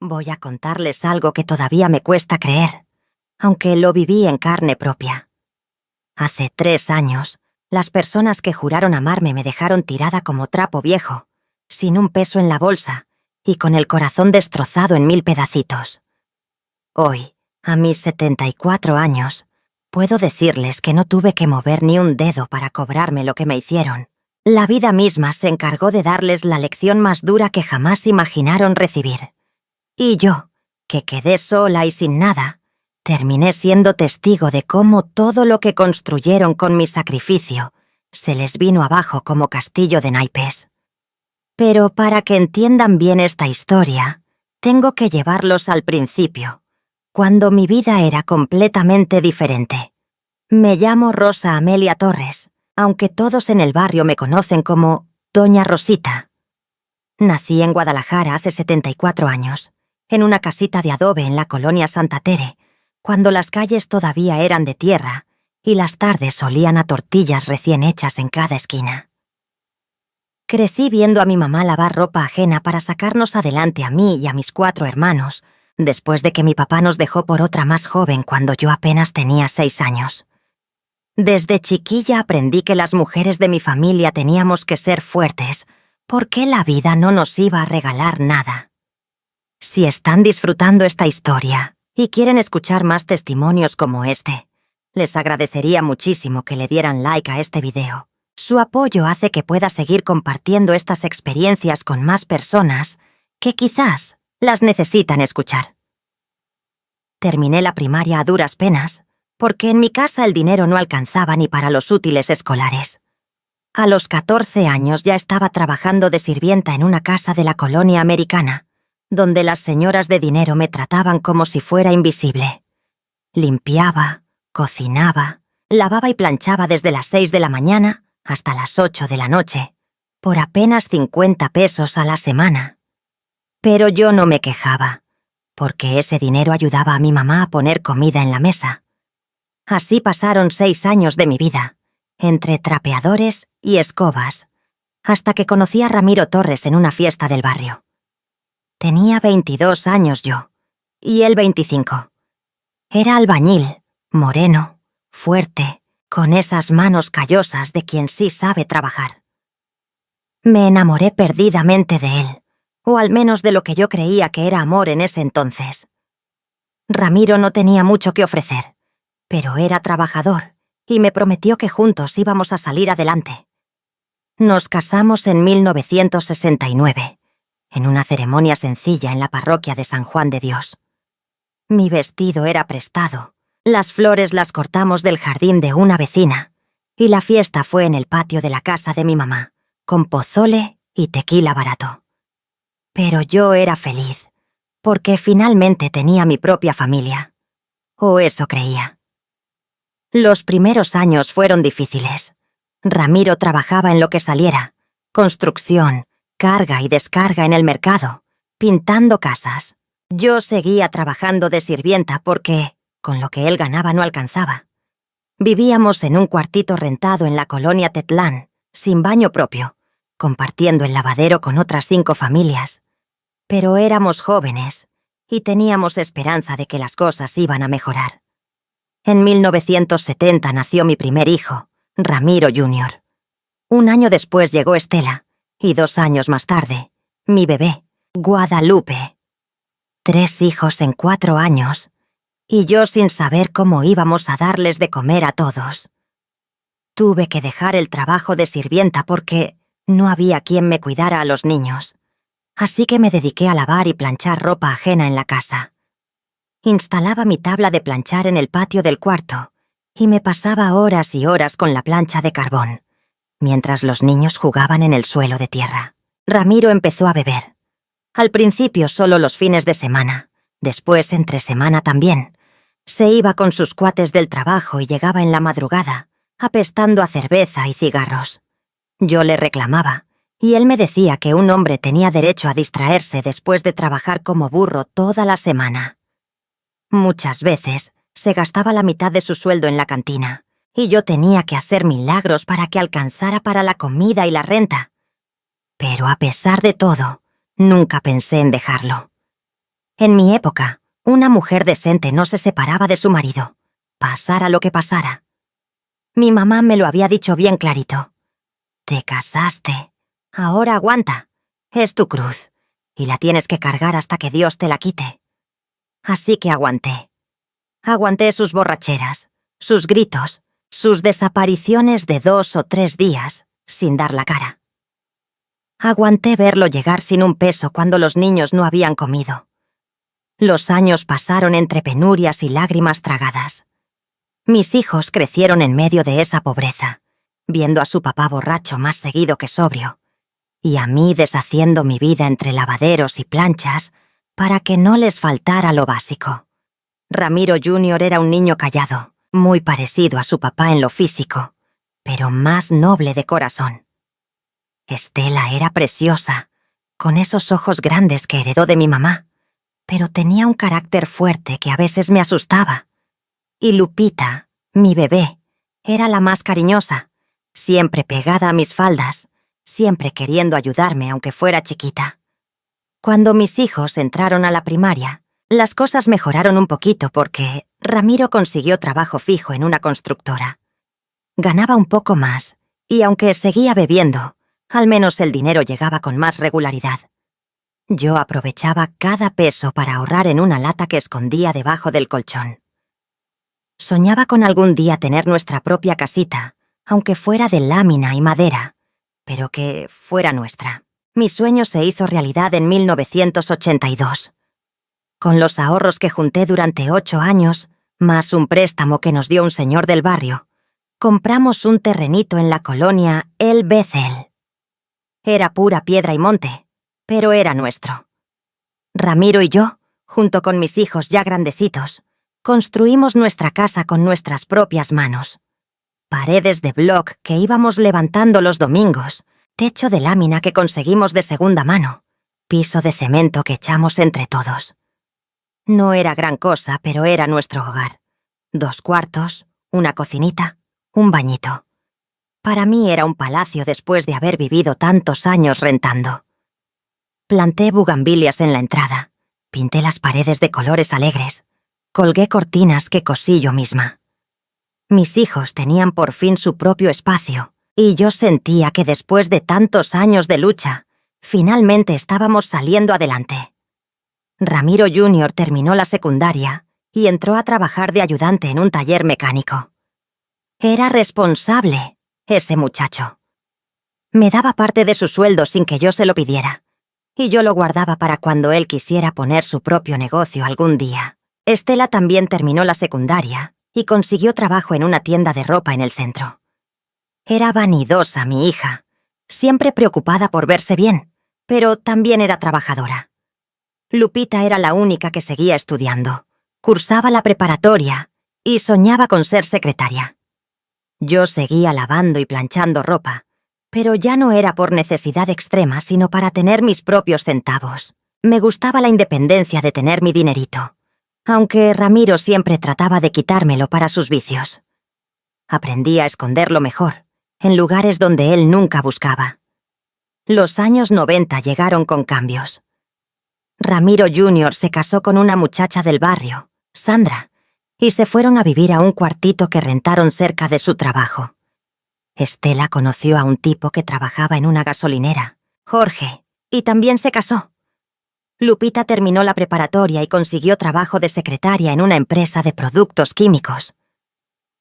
Voy a contarles algo que todavía me cuesta creer, aunque lo viví en carne propia. Hace 3 años, las personas que juraron amarme me dejaron tirada como trapo viejo, sin un peso en la bolsa y con el corazón destrozado en 1000 pedacitos. Hoy, a mis 74 años, puedo decirles que no tuve que mover ni un dedo para cobrarme lo que me hicieron. La vida misma se encargó de darles la lección más dura que jamás imaginaron recibir. Y yo, que quedé sola y sin nada, terminé siendo testigo de cómo todo lo que construyeron con mi sacrificio se les vino abajo como castillo de naipes. Pero para que entiendan bien esta historia, tengo que llevarlos al principio, cuando mi vida era completamente diferente. Me llamo Rosa Amelia Torres, aunque todos en el barrio me conocen como Doña Rosita. Nací en Guadalajara hace 74 años, en una casita de adobe en la colonia Santa Tere, cuando las calles todavía eran de tierra y las tardes olían a tortillas recién hechas en cada esquina. Crecí viendo a mi mamá lavar ropa ajena para sacarnos adelante a mí y a mis 4 hermanos, después de que mi papá nos dejó por otra más joven cuando yo apenas tenía 6 años. Desde chiquilla aprendí que las mujeres de mi familia teníamos que ser fuertes, porque la vida no nos iba a regalar nada. Si están disfrutando esta historia y quieren escuchar más testimonios como este, les agradecería muchísimo que le dieran like a este video. Su apoyo hace que pueda seguir compartiendo estas experiencias con más personas que quizás las necesitan escuchar. Terminé la primaria a duras penas, porque en mi casa el dinero no alcanzaba ni para los útiles escolares. A los 14 años ya estaba trabajando de sirvienta en una casa de la colonia americana, donde las señoras de dinero me trataban como si fuera invisible. Limpiaba, cocinaba, lavaba y planchaba desde las 6 de la mañana hasta las 8 de la noche, por apenas 50 pesos a la semana. Pero yo no me quejaba, porque ese dinero ayudaba a mi mamá a poner comida en la mesa. Así pasaron 6 años de mi vida, entre trapeadores y escobas, hasta que conocí a Ramiro Torres en una fiesta del barrio. Tenía 22 años yo, y él 25. Era albañil, moreno, fuerte, con esas manos callosas de quien sí sabe trabajar. Me enamoré perdidamente de él, o al menos de lo que yo creía que era amor en ese entonces. Ramiro no tenía mucho que ofrecer, pero era trabajador y me prometió que juntos íbamos a salir adelante. Nos casamos en 1969, en una ceremonia sencilla en la parroquia de San Juan de Dios. Mi vestido era prestado, las flores las cortamos del jardín de una vecina, y la fiesta fue en el patio de la casa de mi mamá, con pozole y tequila barato. Pero yo era feliz, porque finalmente tenía mi propia familia. O eso creía. Los primeros años fueron difíciles. Ramiro trabajaba en lo que saliera: construcción, carga y descarga en el mercado, pintando casas. Yo seguía trabajando de sirvienta porque, con lo que él ganaba, no alcanzaba. Vivíamos en un cuartito rentado en la colonia Tetlán, sin baño propio, compartiendo el lavadero con otras 5 familias. Pero éramos jóvenes y teníamos esperanza de que las cosas iban a mejorar. En 1970 nació mi primer hijo, Ramiro Jr. Un año después llegó Estela, y 2 años más tarde, mi bebé, Guadalupe. 3 hijos en 4 años, y yo sin saber cómo íbamos a darles de comer a todos. Tuve que dejar el trabajo de sirvienta porque no había quien me cuidara a los niños, así que me dediqué a lavar y planchar ropa ajena en la casa. Instalaba mi tabla de planchar en el patio del cuarto y me pasaba horas y horas con la plancha de carbón, mientras los niños jugaban en el suelo de tierra. Ramiro empezó a beber. Al principio solo los fines de semana, después entre semana también. Se iba con sus cuates del trabajo y llegaba en la madrugada, apestando a cerveza y cigarros. Yo le reclamaba, y él me decía que un hombre tenía derecho a distraerse después de trabajar como burro toda la semana. Muchas veces se gastaba la mitad de su sueldo en la cantina, y yo tenía que hacer milagros para que alcanzara para la comida y la renta. Pero a pesar de todo, nunca pensé en dejarlo. En mi época, una mujer decente no se separaba de su marido, pasara lo que pasara. Mi mamá me lo había dicho bien clarito. Te casaste. Ahora aguanta. Es tu cruz. Y la tienes que cargar hasta que Dios te la quite. Así que aguanté. Aguanté sus borracheras, sus gritos, sus desapariciones de 2 o 3 días, sin dar la cara. Aguanté verlo llegar sin un peso cuando los niños no habían comido. Los años pasaron entre penurias y lágrimas tragadas. Mis hijos crecieron en medio de esa pobreza, viendo a su papá borracho más seguido que sobrio, y a mí deshaciendo mi vida entre lavaderos y planchas para que no les faltara lo básico. Ramiro Jr. era un niño callado, muy parecido a su papá en lo físico, pero más noble de corazón. Estela era preciosa, con esos ojos grandes que heredó de mi mamá, pero tenía un carácter fuerte que a veces me asustaba. Y Lupita, mi bebé, era la más cariñosa, siempre pegada a mis faldas, siempre queriendo ayudarme aunque fuera chiquita. Cuando mis hijos entraron a la primaria, las cosas mejoraron un poquito porque Ramiro consiguió trabajo fijo en una constructora. Ganaba un poco más, y aunque seguía bebiendo, al menos el dinero llegaba con más regularidad. Yo aprovechaba cada peso para ahorrar en una lata que escondía debajo del colchón. Soñaba con algún día tener nuestra propia casita, aunque fuera de lámina y madera, pero que fuera nuestra. Mi sueño se hizo realidad en 1982. Con los ahorros que junté durante 8 años, más un préstamo que nos dio un señor del barrio, compramos un terrenito en la colonia El Bethel. Era pura piedra y monte, pero era nuestro. Ramiro y yo, junto con mis hijos ya grandecitos, construimos nuestra casa con nuestras propias manos. Paredes de bloc que íbamos levantando los domingos, techo de lámina que conseguimos de segunda mano, piso de cemento que echamos entre todos. No era gran cosa, pero era nuestro hogar. 2 cuartos, una cocinita, un bañito. Para mí era un palacio después de haber vivido tantos años rentando. Planté bugambilias en la entrada, pinté las paredes de colores alegres, colgué cortinas que cosí yo misma. Mis hijos tenían por fin su propio espacio, y yo sentía que después de tantos años de lucha, finalmente estábamos saliendo adelante. Ramiro Jr. terminó la secundaria y entró a trabajar de ayudante en un taller mecánico. Era responsable, ese muchacho. Me daba parte de su sueldo sin que yo se lo pidiera, y yo lo guardaba para cuando él quisiera poner su propio negocio algún día. Estela también terminó la secundaria y consiguió trabajo en una tienda de ropa en el centro. Era vanidosa mi hija, siempre preocupada por verse bien, pero también era trabajadora. Lupita era la única que seguía estudiando, cursaba la preparatoria y soñaba con ser secretaria. Yo seguía lavando y planchando ropa, pero ya no era por necesidad extrema, sino para tener mis propios centavos. Me gustaba la independencia de tener mi dinerito, aunque Ramiro siempre trataba de quitármelo para sus vicios. Aprendí a esconderlo mejor, en lugares donde él nunca buscaba. Los años 90 llegaron con cambios. Ramiro Jr. se casó con una muchacha del barrio, Sandra, y se fueron a vivir a un cuartito que rentaron cerca de su trabajo. Estela conoció a un tipo que trabajaba en una gasolinera, Jorge, y también se casó. Lupita terminó la preparatoria y consiguió trabajo de secretaria en una empresa de productos químicos.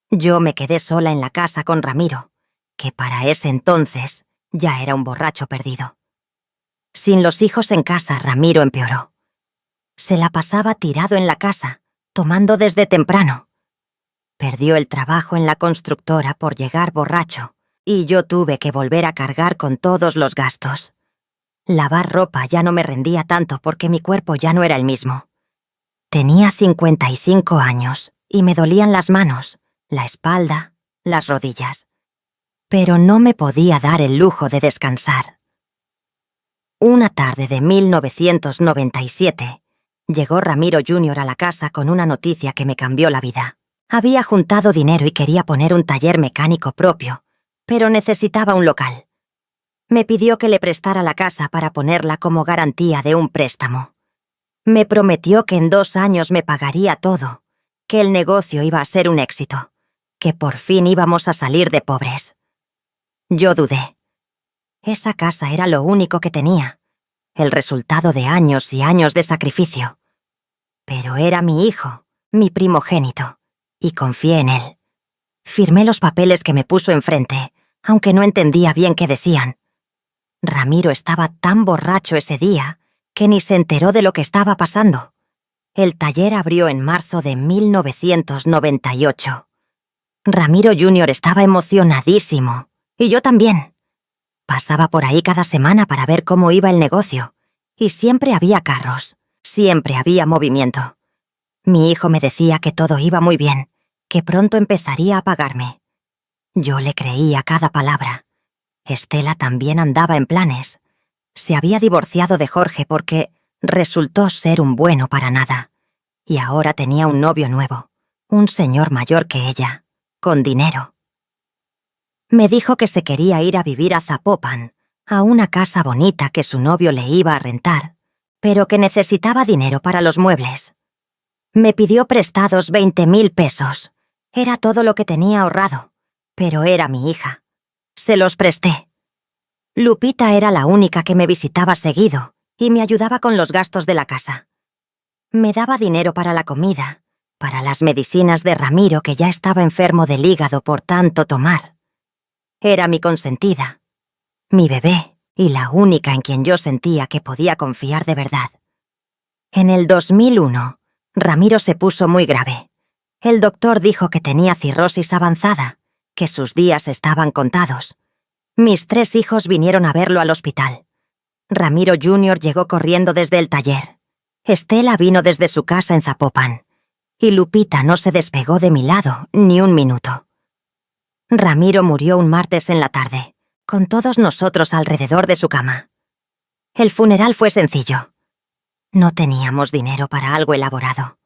Yo me quedé sola en la casa con Ramiro, que para ese entonces ya era un borracho perdido. Sin los hijos en casa, Ramiro empeoró. Se la pasaba tirado en la casa, tomando desde temprano. Perdió el trabajo en la constructora por llegar borracho, y yo tuve que volver a cargar con todos los gastos. Lavar ropa ya no me rendía tanto porque mi cuerpo ya no era el mismo. Tenía 55 años y me dolían las manos, la espalda, las rodillas. Pero no me podía dar el lujo de descansar. Una tarde de 1997, llegó Ramiro Jr. a la casa con una noticia que me cambió la vida. Había juntado dinero y quería poner un taller mecánico propio, pero necesitaba un local. Me pidió que le prestara la casa para ponerla como garantía de un préstamo. Me prometió que en 2 años me pagaría todo, que el negocio iba a ser un éxito, que por fin íbamos a salir de pobres. Yo dudé. Esa casa era lo único que tenía, el resultado de años y años de sacrificio. Pero era mi hijo, mi primogénito, y confié en él. Firmé los papeles que me puso enfrente, aunque no entendía bien qué decían. Ramiro estaba tan borracho ese día que ni se enteró de lo que estaba pasando. El taller abrió en marzo de 1998. Ramiro Jr. estaba emocionadísimo, y yo también. Pasaba por ahí cada semana para ver cómo iba el negocio, y siempre había carros, siempre había movimiento. Mi hijo me decía que todo iba muy bien, que pronto empezaría a pagarme. Yo le creía cada palabra. Estela también andaba en planes. Se había divorciado de Jorge porque resultó ser un bueno para nada. Y ahora tenía un novio nuevo, un señor mayor que ella, con dinero. Me dijo que se quería ir a vivir a Zapopan, a una casa bonita que su novio le iba a rentar, pero que necesitaba dinero para los muebles. Me pidió prestados 20,000 pesos. Era todo lo que tenía ahorrado, pero era mi hija. Se los presté. Lupita era la única que me visitaba seguido y me ayudaba con los gastos de la casa. Me daba dinero para la comida, para las medicinas de Ramiro, que ya estaba enfermo del hígado por tanto tomar. Era mi consentida, mi bebé y la única en quien yo sentía que podía confiar de verdad. En el 2001, Ramiro se puso muy grave. El doctor dijo que tenía cirrosis avanzada, que sus días estaban contados. Mis 3 hijos vinieron a verlo al hospital. Ramiro Jr. llegó corriendo desde el taller. Estela vino desde su casa en Zapopan. Y Lupita no se despegó de mi lado ni un minuto. Ramiro murió un martes en la tarde, con todos nosotros alrededor de su cama. El funeral fue sencillo. No teníamos dinero para algo elaborado.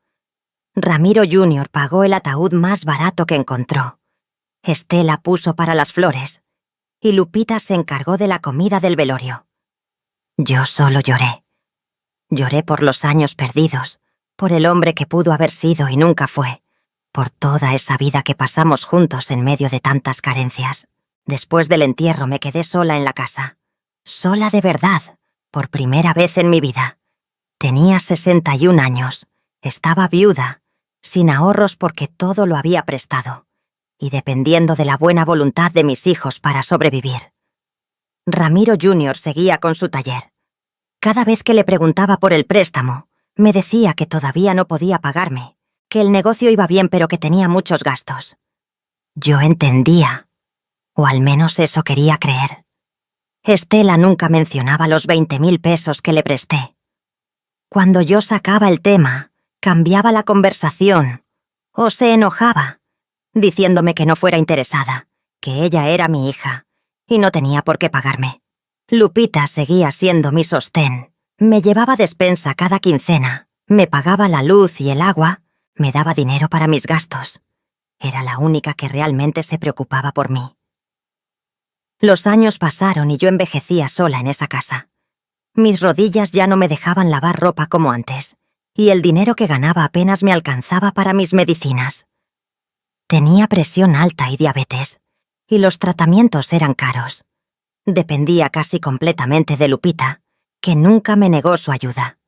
Ramiro Jr. pagó el ataúd más barato que encontró. Estela puso para las flores, y Lupita se encargó de la comida del velorio. Yo solo lloré. Lloré por los años perdidos, por el hombre que pudo haber sido y nunca fue, por toda esa vida que pasamos juntos en medio de tantas carencias. Después del entierro me quedé sola en la casa. Sola de verdad, por primera vez en mi vida. Tenía 61 años, estaba viuda, sin ahorros porque todo lo había prestado, y dependiendo de la buena voluntad de mis hijos para sobrevivir. Ramiro Jr. seguía con su taller. Cada vez que le preguntaba por el préstamo, me decía que todavía no podía pagarme, que el negocio iba bien pero que tenía muchos gastos. Yo entendía, o al menos eso quería creer. Estela nunca mencionaba los 20,000 pesos que le presté. Cuando yo sacaba el tema, cambiaba la conversación, o se enojaba, diciéndome que no fuera interesada, que ella era mi hija, y no tenía por qué pagarme. Lupita seguía siendo mi sostén. Me llevaba despensa cada quincena, me pagaba la luz y el agua, me daba dinero para mis gastos. Era la única que realmente se preocupaba por mí. Los años pasaron y yo envejecía sola en esa casa. Mis rodillas ya no me dejaban lavar ropa como antes, y el dinero que ganaba apenas me alcanzaba para mis medicinas. Tenía presión alta y diabetes, y los tratamientos eran caros. Dependía casi completamente de Lupita, que nunca me negó su ayuda.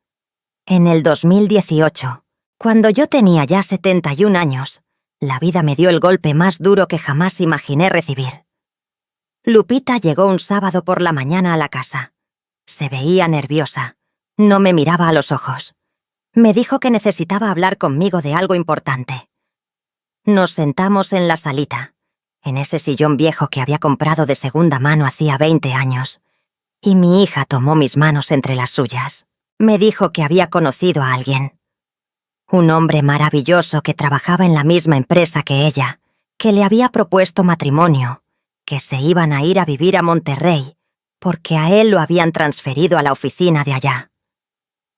En el 2018, cuando yo tenía ya 71 años, la vida me dio el golpe más duro que jamás imaginé recibir. Lupita llegó un sábado por la mañana a la casa. Se veía nerviosa, no me miraba a los ojos. Me dijo que necesitaba hablar conmigo de algo importante. Nos sentamos en la salita, en ese sillón viejo que había comprado de segunda mano hacía 20 años, y mi hija tomó mis manos entre las suyas. Me dijo que había conocido a alguien. Un hombre maravilloso que trabajaba en la misma empresa que ella, que le había propuesto matrimonio, que se iban a ir a vivir a Monterrey, porque a él lo habían transferido a la oficina de allá.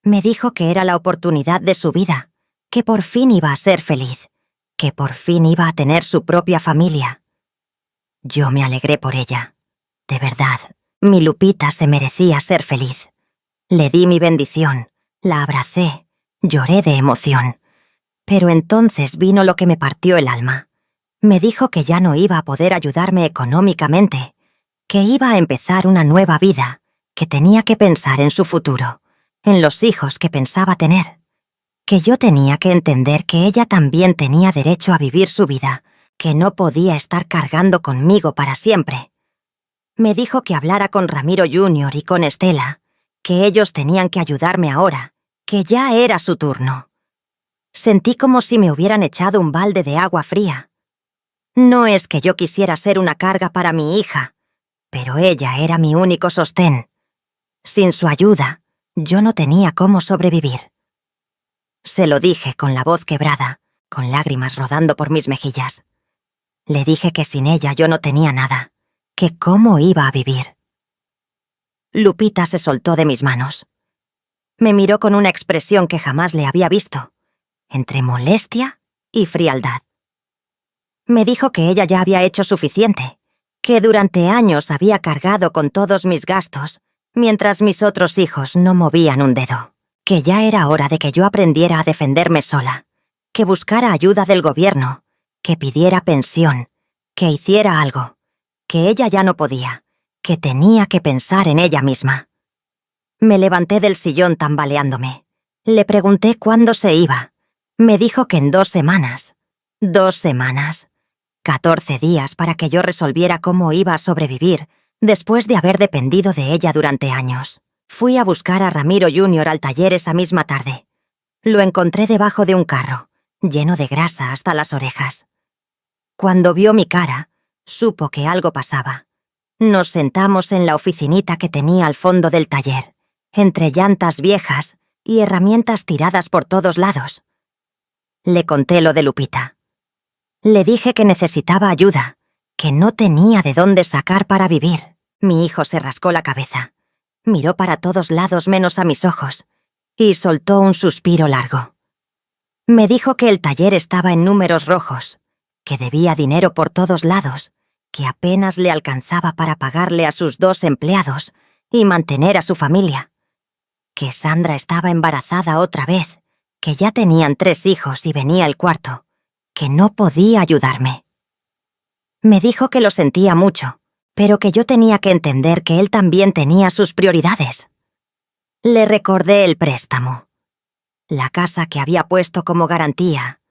Me dijo que era la oportunidad de su vida, que por fin iba a ser feliz, que por fin iba a tener su propia familia. Yo me alegré por ella. De verdad, mi Lupita se merecía ser feliz. Le di mi bendición, la abracé Lloré de emoción. Pero entonces vino lo que me partió el alma. Me dijo que ya no iba a poder ayudarme económicamente, que iba a empezar una nueva vida, que tenía que pensar en su futuro, en los hijos que pensaba tener, que yo tenía que entender que ella también tenía derecho a vivir su vida, que no podía estar cargando conmigo para siempre. Me dijo que hablara con Ramiro Jr. y con Estela, que ellos tenían que ayudarme ahora, que ya era su turno. Sentí como si me hubieran echado un balde de agua fría. No es que yo quisiera ser una carga para mi hija, pero ella era mi único sostén. Sin su ayuda, yo no tenía cómo sobrevivir. Se lo dije con la voz quebrada, con lágrimas rodando por mis mejillas. Le dije que sin ella yo no tenía nada, que cómo iba a vivir. Lupita se soltó de mis manos. Me miró con una expresión que jamás le había visto, entre molestia y frialdad. Me dijo que ella ya había hecho suficiente, que durante años había cargado con todos mis gastos, mientras mis otros hijos no movían un dedo, que ya era hora de que yo aprendiera a defenderme sola, que buscara ayuda del gobierno, que pidiera pensión, que hiciera algo, que ella ya no podía, que tenía que pensar en ella misma. Me levanté del sillón tambaleándome. Le pregunté cuándo se iba. Me dijo que en 2 semanas. 2 semanas. 14 días para que yo resolviera cómo iba a sobrevivir después de haber dependido de ella durante años. Fui a buscar a Ramiro Jr. al taller esa misma tarde. Lo encontré debajo de un carro, lleno de grasa hasta las orejas. Cuando vio mi cara, supo que algo pasaba. Nos sentamos en la oficinita que tenía al fondo del taller, entre llantas viejas y herramientas tiradas por todos lados. Le conté lo de Lupita. Le dije que necesitaba ayuda, que no tenía de dónde sacar para vivir. Mi hijo se rascó la cabeza. Miró para todos lados menos a mis ojos y soltó un suspiro largo. Me dijo que el taller estaba en números rojos, que debía dinero por todos lados, que apenas le alcanzaba para pagarle a sus 2 empleados y mantener a su familia, que Sandra estaba embarazada otra vez, que ya tenían 3 hijos y venía el 4, que no podía ayudarme. Me dijo que lo sentía mucho, pero que yo tenía que entender que él también tenía sus prioridades. Le recordé el préstamo, la casa que había puesto como garantía,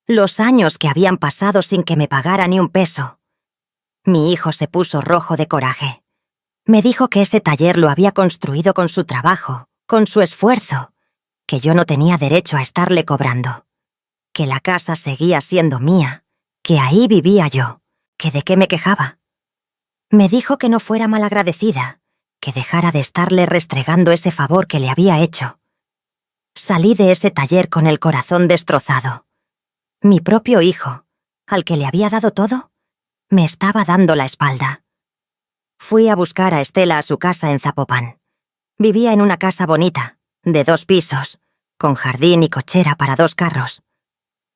los años que habían pasado sin que me pagara ni un peso. Mi hijo se puso rojo de coraje. Me dijo que ese taller lo había construido con su trabajo, con su esfuerzo, que yo no tenía derecho a estarle cobrando, que la casa seguía siendo mía, que ahí vivía yo, que de qué me quejaba. Me dijo que no fuera malagradecida, que dejara de estarle restregando ese favor que le había hecho. Salí de ese taller con el corazón destrozado. Mi propio hijo, al que le había dado todo, me estaba dando la espalda. Fui a buscar a Estela a su casa en Zapopan. Vivía en una casa bonita, de 2 pisos, con jardín y cochera para 2 carros.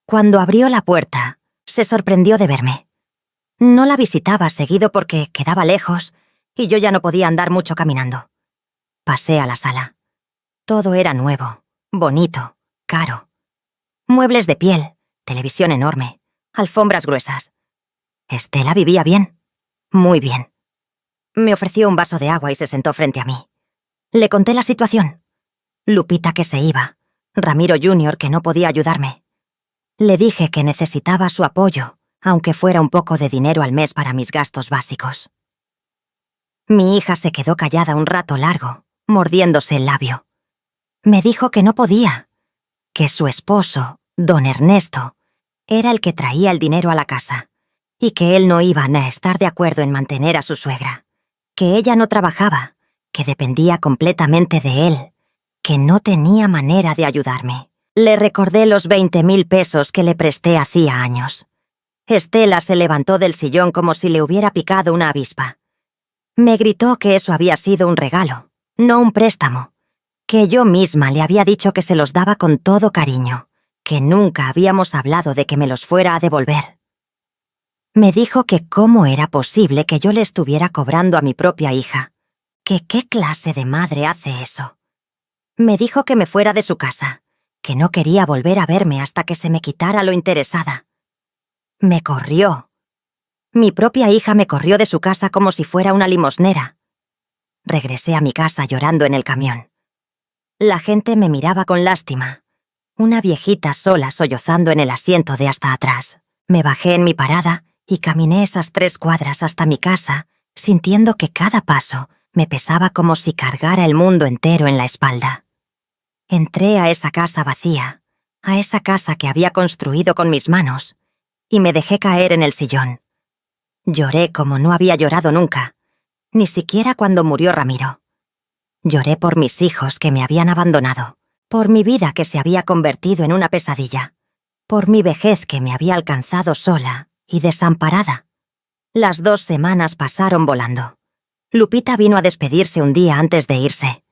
Cuando abrió la puerta, se sorprendió de verme. No la visitaba seguido porque quedaba lejos y yo ya no podía andar mucho caminando. Pasé a la sala. Todo era nuevo, bonito, caro. Muebles de piel, televisión enorme, alfombras gruesas. Estela vivía bien, muy bien. Me ofreció un vaso de agua y se sentó frente a mí. Le conté la situación. Lupita que se iba, Ramiro Jr. que no podía ayudarme. Le dije que necesitaba su apoyo, aunque fuera un poco de dinero al mes para mis gastos básicos. Mi hija se quedó callada un rato largo, mordiéndose el labio. Me dijo que no podía, que su esposo, don Ernesto, era el que traía el dinero a la casa, y que él no iba a estar de acuerdo en mantener a su suegra, que ella no trabajaba, que dependía completamente de él, que no tenía manera de ayudarme. Le recordé los 20.000 pesos que le presté hacía años. Estela se levantó del sillón como si le hubiera picado una avispa. Me gritó que eso había sido un regalo, no un préstamo, que yo misma le había dicho que se los daba con todo cariño, que nunca habíamos hablado de que me los fuera a devolver. Me dijo que cómo era posible que yo le estuviera cobrando a mi propia hija, que qué clase de madre hace eso. Me dijo que me fuera de su casa, que no quería volver a verme hasta que se me quitara lo interesada. Me corrió. Mi propia hija me corrió de su casa como si fuera una limosnera. Regresé a mi casa llorando en el camión. La gente me miraba con lástima. Una viejita sola sollozando en el asiento de hasta atrás. Me bajé en mi parada y caminé esas 3 cuadras hasta mi casa, sintiendo que cada paso me pesaba como si cargara el mundo entero en la espalda. Entré a esa casa vacía, a esa casa que había construido con mis manos, y me dejé caer en el sillón. Lloré como no había llorado nunca, ni siquiera cuando murió Ramiro. Lloré por mis hijos que me habían abandonado, por mi vida que se había convertido en una pesadilla, por mi vejez que me había alcanzado sola y desamparada. Las 2 semanas pasaron volando. Lupita vino a despedirse un día antes de irse.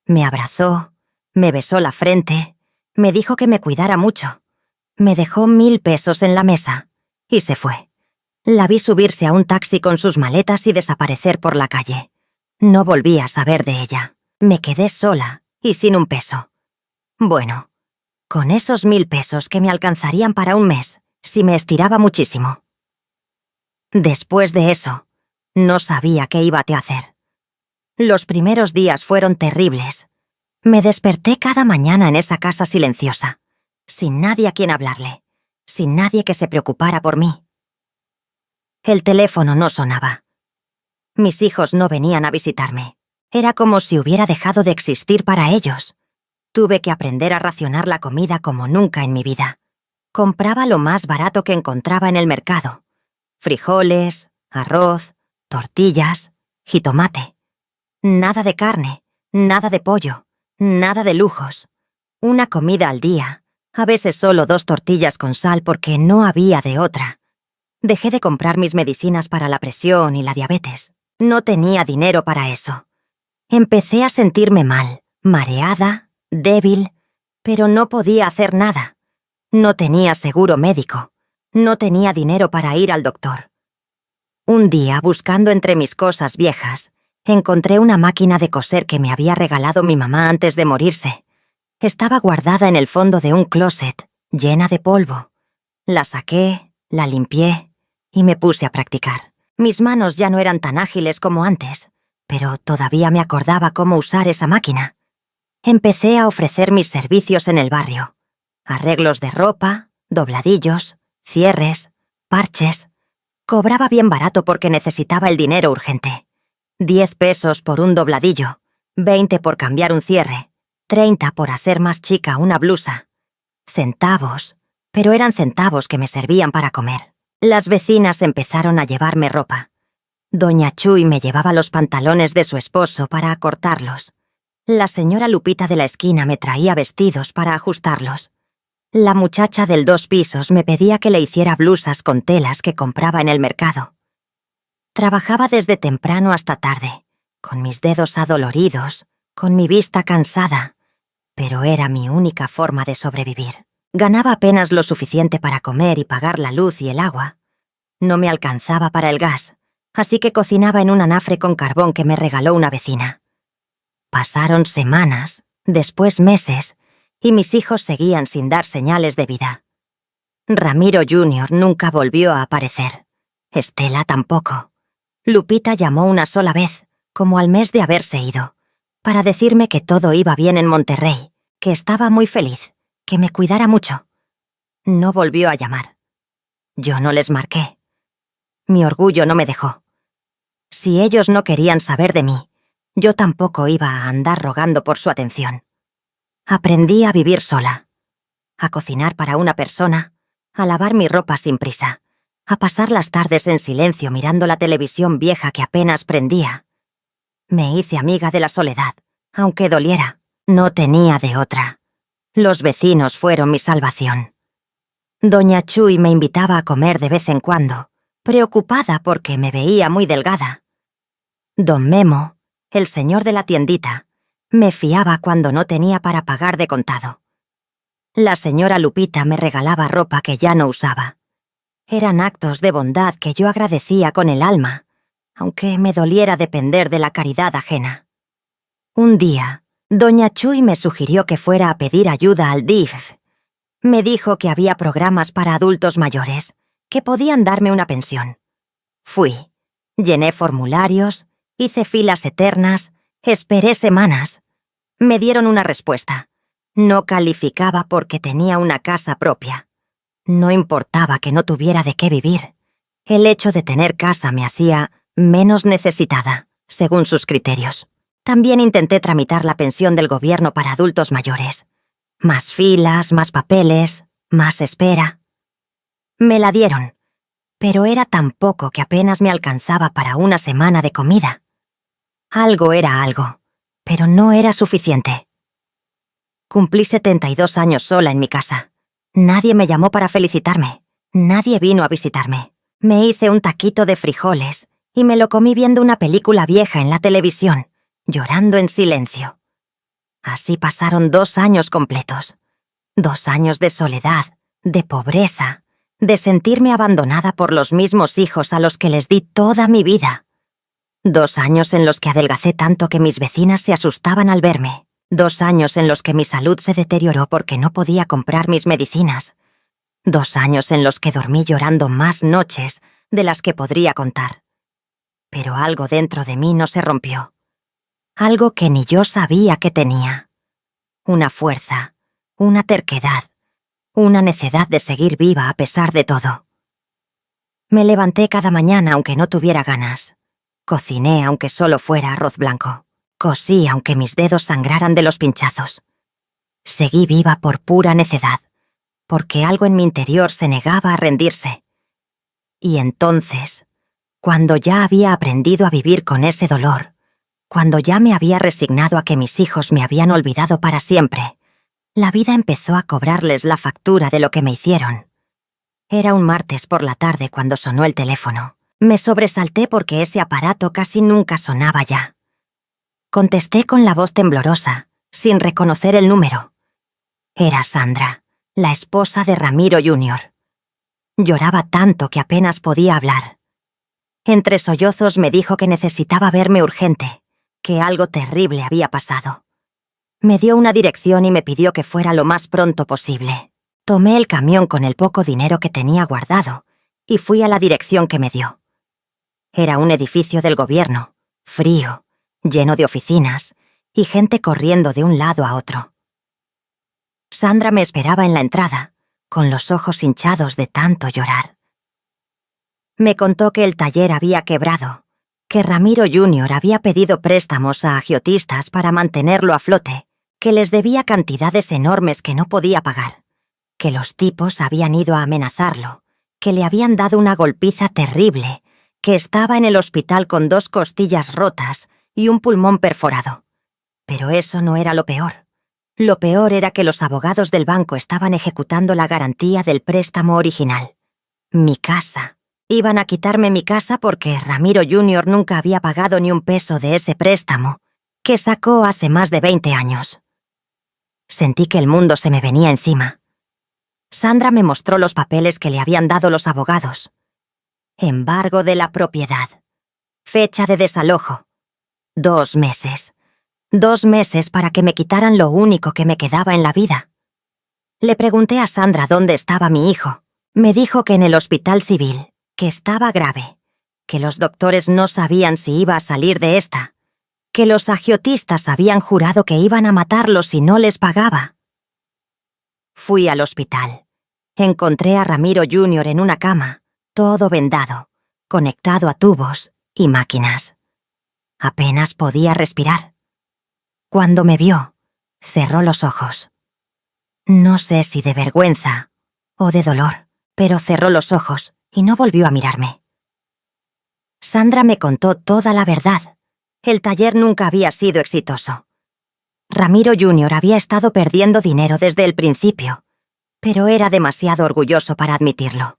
Me abrazó, me besó la frente, me dijo que me cuidara mucho. Me dejó 1000 pesos en la mesa y se fue. La vi subirse a un taxi con sus maletas y desaparecer por la calle. No volví a saber de ella. Me quedé sola y sin un peso. Bueno, con esos 1000 pesos que me alcanzarían para un mes, si me estiraba muchísimo. Después de eso, no sabía qué iba a hacer. Los primeros días fueron terribles. Me desperté cada mañana en esa casa silenciosa, sin nadie a quien hablarle, sin nadie que se preocupara por mí. El teléfono no sonaba. Mis hijos no venían a visitarme. Era como si hubiera dejado de existir para ellos. Tuve que aprender a racionar la comida como nunca en mi vida. Compraba lo más barato que encontraba en el mercado. Frijoles, arroz, tortillas, jitomate. Nada de carne, nada de pollo, nada de lujos. Una comida al día, a veces solo 2 tortillas con sal porque no había de otra. Dejé de comprar mis medicinas para la presión y la diabetes. No tenía dinero para eso. Empecé a sentirme mal, mareada, débil, pero no podía hacer nada. No tenía seguro médico. No tenía dinero para ir al doctor. Un día, buscando entre mis cosas viejas, encontré una máquina de coser que me había regalado mi mamá antes de morirse. Estaba guardada en el fondo de un closet, llena de polvo. La saqué, la limpié y me puse a practicar. Mis manos ya no eran tan ágiles como antes, pero todavía me acordaba cómo usar esa máquina. Empecé a ofrecer mis servicios en el barrio. Arreglos de ropa, dobladillos, cierres, parches. Cobraba bien barato porque necesitaba el dinero urgente. 10 pesos por un dobladillo, 20 por cambiar un cierre, 30 por hacer más chica una blusa. Centavos, pero eran centavos que me servían para comer. Las vecinas empezaron a llevarme ropa. Doña Chuy me llevaba los pantalones de su esposo para acortarlos. La señora Lupita de la esquina me traía vestidos para ajustarlos. La muchacha del 2 pisos me pedía que le hiciera blusas con telas que compraba en el mercado. Trabajaba desde temprano hasta tarde, con mis dedos adoloridos, con mi vista cansada, pero era mi única forma de sobrevivir. Ganaba apenas lo suficiente para comer y pagar la luz y el agua. No me alcanzaba para el gas, así que cocinaba en un anafre con carbón que me regaló una vecina. Pasaron semanas, después meses, y mis hijos seguían sin dar señales de vida. Ramiro Jr. nunca volvió a aparecer. Estela tampoco. Lupita llamó una sola vez, como al mes de haberse ido, para decirme que todo iba bien en Monterrey, que estaba muy feliz, que me cuidara mucho. No volvió a llamar. Yo no les marqué. Mi orgullo no me dejó. Si ellos no querían saber de mí, yo tampoco iba a andar rogando por su atención. Aprendí a vivir sola, a cocinar para una persona, a lavar mi ropa sin prisa, a pasar las tardes en silencio mirando la televisión vieja que apenas prendía. Me hice amiga de la soledad, aunque doliera. No tenía de otra. Los vecinos fueron mi salvación. Doña Chuy me invitaba a comer de vez en cuando, preocupada porque me veía muy delgada. Don Memo, el señor de la tiendita, me fiaba cuando no tenía para pagar de contado. La señora Lupita me regalaba ropa que ya no usaba. Eran actos de bondad que yo agradecía con el alma, aunque me doliera depender de la caridad ajena. Un día, Doña Chui me sugirió que fuera a pedir ayuda al DIF. Me dijo que había programas para adultos mayores, que podían darme una pensión. Fui, llené formularios, hice filas eternas, esperé semanas. Me dieron una respuesta. No calificaba porque tenía una casa propia. No importaba que no tuviera de qué vivir. El hecho de tener casa me hacía menos necesitada, según sus criterios. También intenté tramitar la pensión del gobierno para adultos mayores. Más filas, más papeles, más espera. Me la dieron, pero era tan poco que apenas me alcanzaba para una semana de comida. Algo era algo, pero no era suficiente. Cumplí 72 años sola en mi casa. Nadie me llamó para felicitarme. Nadie vino a visitarme. Me hice un taquito de frijoles y me lo comí viendo una película vieja en la televisión, llorando en silencio. Así pasaron 2 años completos. 2 años de soledad, de pobreza, de sentirme abandonada por los mismos hijos a los que les di toda mi vida. 2 años en los que adelgacé tanto que mis vecinas se asustaban al verme. 2 años en los que mi salud se deterioró porque no podía comprar mis medicinas. 2 años en los que dormí llorando más noches de las que podría contar. Pero algo dentro de mí no se rompió. Algo que ni yo sabía que tenía. Una fuerza, una terquedad, una necedad de seguir viva a pesar de todo. Me levanté cada mañana aunque no tuviera ganas. Cociné aunque solo fuera arroz blanco. Cosí aunque mis dedos sangraran de los pinchazos. Seguí viva por pura necedad, porque algo en mi interior se negaba a rendirse. Y entonces, cuando ya había aprendido a vivir con ese dolor, cuando ya me había resignado a que mis hijos me habían olvidado para siempre, la vida empezó a cobrarles la factura de lo que me hicieron. Era un martes por la tarde cuando sonó el teléfono. Me sobresalté porque ese aparato casi nunca sonaba ya. Contesté con la voz temblorosa, sin reconocer el número. Era Sandra, la esposa de Ramiro Jr. Lloraba tanto que apenas podía hablar. Entre sollozos me dijo que necesitaba verme urgente, que algo terrible había pasado. Me dio una dirección y me pidió que fuera lo más pronto posible. Tomé el camión con el poco dinero que tenía guardado y fui a la dirección que me dio. Era un edificio del gobierno, frío, lleno de oficinas y gente corriendo de un lado a otro. Sandra me esperaba en la entrada, con los ojos hinchados de tanto llorar. Me contó que el taller había quebrado, que Ramiro Jr. había pedido préstamos a agiotistas para mantenerlo a flote, que les debía cantidades enormes que no podía pagar, que los tipos habían ido a amenazarlo, que le habían dado una golpiza terrible, que estaba en el hospital con 2 costillas rotas y un pulmón perforado. Pero eso no era lo peor. Lo peor era que los abogados del banco estaban ejecutando la garantía del préstamo original. Mi casa. Iban a quitarme mi casa porque Ramiro Jr. nunca había pagado ni un peso de ese préstamo, que sacó hace más de 20 años. Sentí que el mundo se me venía encima. Sandra me mostró los papeles que le habían dado los abogados. Embargo de la propiedad. Fecha de desalojo. 2 meses. 2 meses para que me quitaran lo único que me quedaba en la vida. Le pregunté a Sandra dónde estaba mi hijo. Me dijo que en el hospital civil, que estaba grave, que los doctores no sabían si iba a salir de esta, que los agiotistas habían jurado que iban a matarlo si no les pagaba. Fui al hospital. Encontré a Ramiro Jr. en una cama, todo vendado, conectado a tubos y máquinas. Apenas podía respirar. Cuando me vio, cerró los ojos. No sé si de vergüenza o de dolor, pero cerró los ojos y no volvió a mirarme. Sandra me contó toda la verdad. El taller nunca había sido exitoso. Ramiro Jr. había estado perdiendo dinero desde el principio, pero era demasiado orgulloso para admitirlo.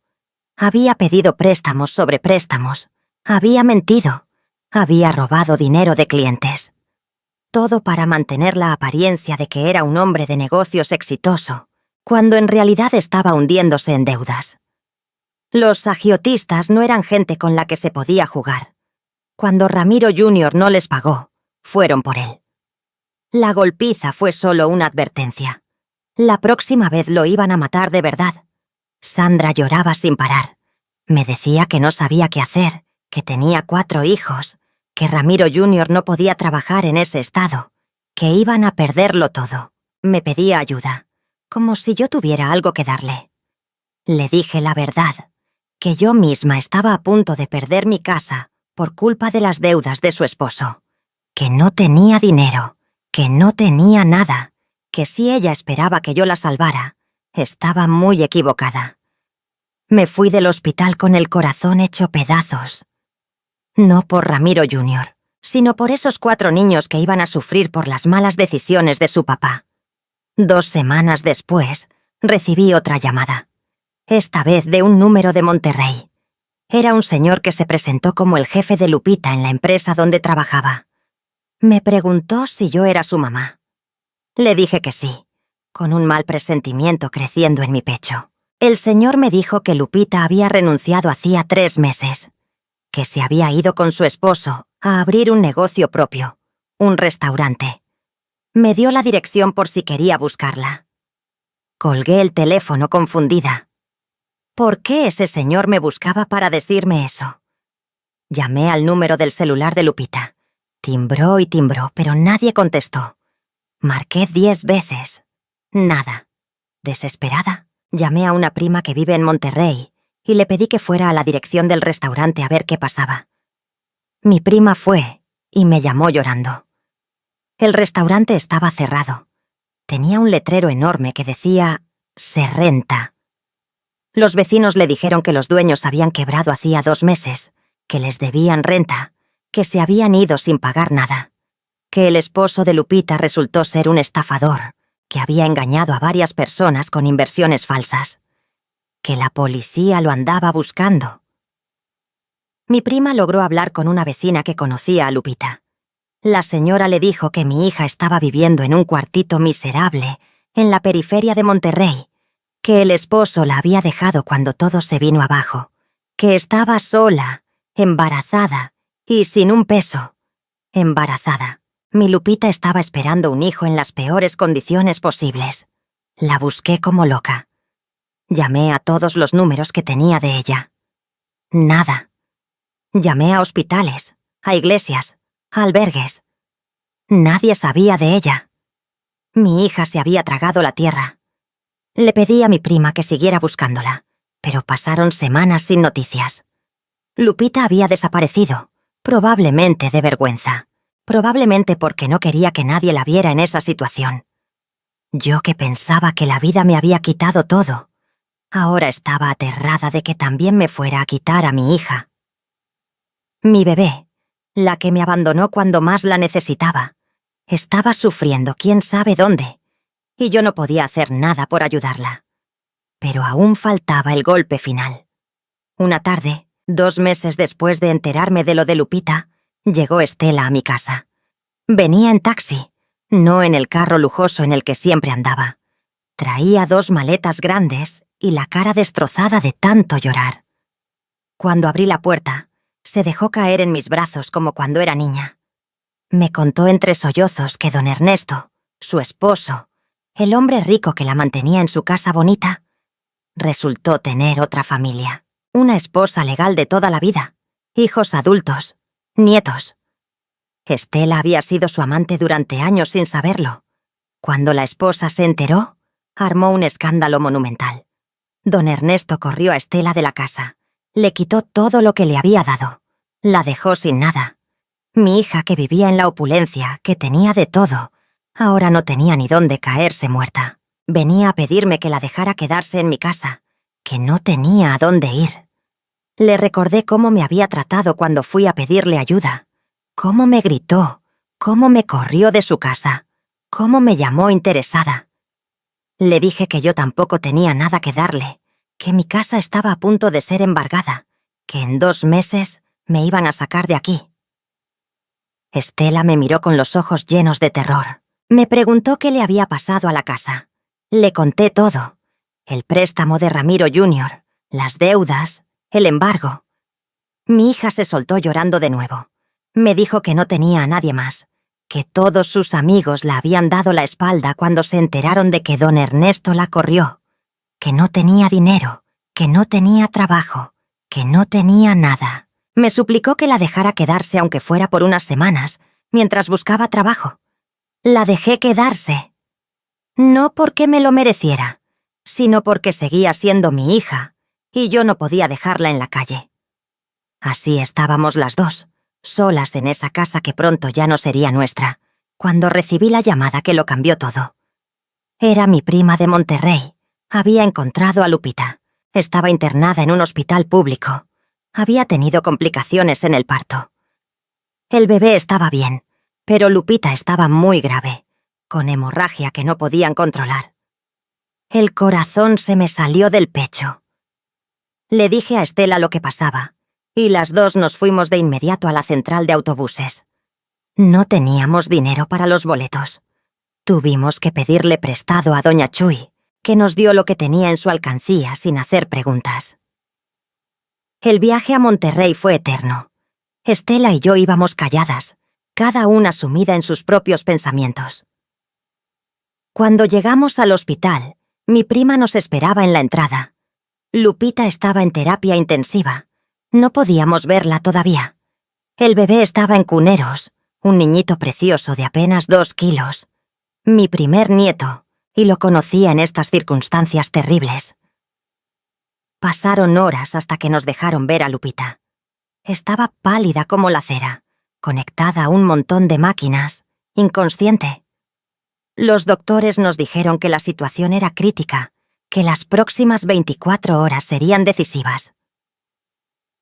Había pedido préstamos sobre préstamos, había mentido, había robado dinero de clientes. Todo para mantener la apariencia de que era un hombre de negocios exitoso, cuando en realidad estaba hundiéndose en deudas. Los agiotistas no eran gente con la que se podía jugar. Cuando Ramiro Jr. no les pagó, fueron por él. La golpiza fue solo una advertencia. La próxima vez lo iban a matar de verdad. Sandra lloraba sin parar. Me decía que no sabía qué hacer, que tenía 4 hijos, que Ramiro Jr. no podía trabajar en ese estado, que iban a perderlo todo. Me pedía ayuda, como si yo tuviera algo que darle. Le dije la verdad, que yo misma estaba a punto de perder mi casa por culpa de las deudas de su esposo, que no tenía dinero, que no tenía nada, que si ella esperaba que yo la salvara, estaba muy equivocada. Me fui del hospital con el corazón hecho pedazos. No por Ramiro Jr., sino por esos 4 niños que iban a sufrir por las malas decisiones de su papá. 2 semanas después, recibí otra llamada. Esta vez de un número de Monterrey. Era un señor que se presentó como el jefe de Lupita en la empresa donde trabajaba. Me preguntó si yo era su mamá. Le dije que sí, con un mal presentimiento creciendo en mi pecho. El señor me dijo que Lupita había renunciado hacía 3 meses, que se había ido con su esposo a abrir un negocio propio, un restaurante. Me dio la dirección por si quería buscarla. Colgué el teléfono confundida. ¿Por qué ese señor me buscaba para decirme eso? Llamé al número del celular de Lupita. Timbró y timbró, pero nadie contestó. Marqué 10 veces. Nada. Desesperada, llamé a una prima que vive en Monterrey y le pedí que fuera a la dirección del restaurante a ver qué pasaba. Mi prima fue y me llamó llorando. El restaurante estaba cerrado. Tenía un letrero enorme que decía «Se renta». Los vecinos le dijeron que los dueños habían quebrado hacía 2 meses, que les debían renta, que se habían ido sin pagar nada, que el esposo de Lupita resultó ser un estafador, que había engañado a varias personas con inversiones falsas, que la policía lo andaba buscando. Mi prima logró hablar con una vecina que conocía a Lupita. La señora le dijo que mi hija estaba viviendo en un cuartito miserable en la periferia de Monterrey, que el esposo la había dejado cuando todo se vino abajo, que estaba sola, embarazada y sin un peso. Embarazada. Mi Lupita estaba esperando un hijo en las peores condiciones posibles. La busqué como loca. Llamé a todos los números que tenía de ella. Nada. Llamé a hospitales, a iglesias, a albergues. Nadie sabía de ella. Mi hija se había tragado la tierra. Le pedí a mi prima que siguiera buscándola, pero pasaron semanas sin noticias. Lupita había desaparecido, probablemente de vergüenza, probablemente porque no quería que nadie la viera en esa situación. Yo que pensaba que la vida me había quitado todo, ahora estaba aterrada de que también me fuera a quitar a mi hija. Mi bebé, la que me abandonó cuando más la necesitaba, estaba sufriendo quién sabe dónde, y yo no podía hacer nada por ayudarla. Pero aún faltaba el golpe final. Una tarde, 2 meses después de enterarme de lo de Lupita, llegó Estela a mi casa. Venía en taxi, no en el carro lujoso en el que siempre andaba. Traía 2 maletas grandes y la cara destrozada de tanto llorar. Cuando abrí la puerta, se dejó caer en mis brazos como cuando era niña. Me contó entre sollozos que don Ernesto, su esposo, el hombre rico que la mantenía en su casa bonita, resultó tener otra familia, una esposa legal de toda la vida, hijos adultos, nietos. Estela había sido su amante durante años sin saberlo. Cuando la esposa se enteró, armó un escándalo monumental. Don Ernesto corrió a Estela de la casa, le quitó todo lo que le había dado, la dejó sin nada. Mi hija, que vivía en la opulencia, que tenía de todo, ahora no tenía ni dónde caerse muerta. Venía a pedirme que la dejara quedarse en mi casa, que no tenía a dónde ir. Le recordé cómo me había tratado cuando fui a pedirle ayuda, cómo me gritó, cómo me corrió de su casa, cómo me llamó interesada. Le dije que yo tampoco tenía nada que darle, que mi casa estaba a punto de ser embargada, que en 2 meses me iban a sacar de aquí. Estela me miró con los ojos llenos de terror. Me preguntó qué le había pasado a la casa. Le conté todo. El préstamo de Ramiro Jr., las deudas, el embargo. Mi hija se soltó llorando de nuevo. Me dijo que no tenía a nadie más, que todos sus amigos la habían dado la espalda cuando se enteraron de que don Ernesto la corrió, que no tenía dinero, que no tenía trabajo, que no tenía nada. Me suplicó que la dejara quedarse aunque fuera por unas semanas, mientras buscaba trabajo. La dejé quedarse. No porque me lo mereciera, sino porque seguía siendo mi hija, y yo no podía dejarla en la calle. Así estábamos las dos, solas en esa casa que pronto ya no sería nuestra, cuando recibí la llamada que lo cambió todo. Era mi prima de Monterrey. Había encontrado a Lupita. Estaba internada en un hospital público. Había tenido complicaciones en el parto. El bebé estaba bien, pero Lupita estaba muy grave, con hemorragia que no podían controlar. El corazón se me salió del pecho. Le dije a Estela lo que pasaba, y las dos nos fuimos de inmediato a la central de autobuses. No teníamos dinero para los boletos. Tuvimos que pedirle prestado a doña Chuy, que nos dio lo que tenía en su alcancía sin hacer preguntas. El viaje a Monterrey fue eterno. Estela y yo íbamos calladas, cada una sumida en sus propios pensamientos. Cuando llegamos al hospital, mi prima nos esperaba en la entrada. Lupita estaba en terapia intensiva. No podíamos verla todavía. El bebé estaba en cuneros, un niñito precioso de apenas 2 kilos. Mi primer nieto, y lo conocía en estas circunstancias terribles. Pasaron horas hasta que nos dejaron ver a Lupita. Estaba pálida como la cera, conectada a un montón de máquinas, inconsciente. Los doctores nos dijeron que la situación era crítica, que las próximas 24 horas serían decisivas.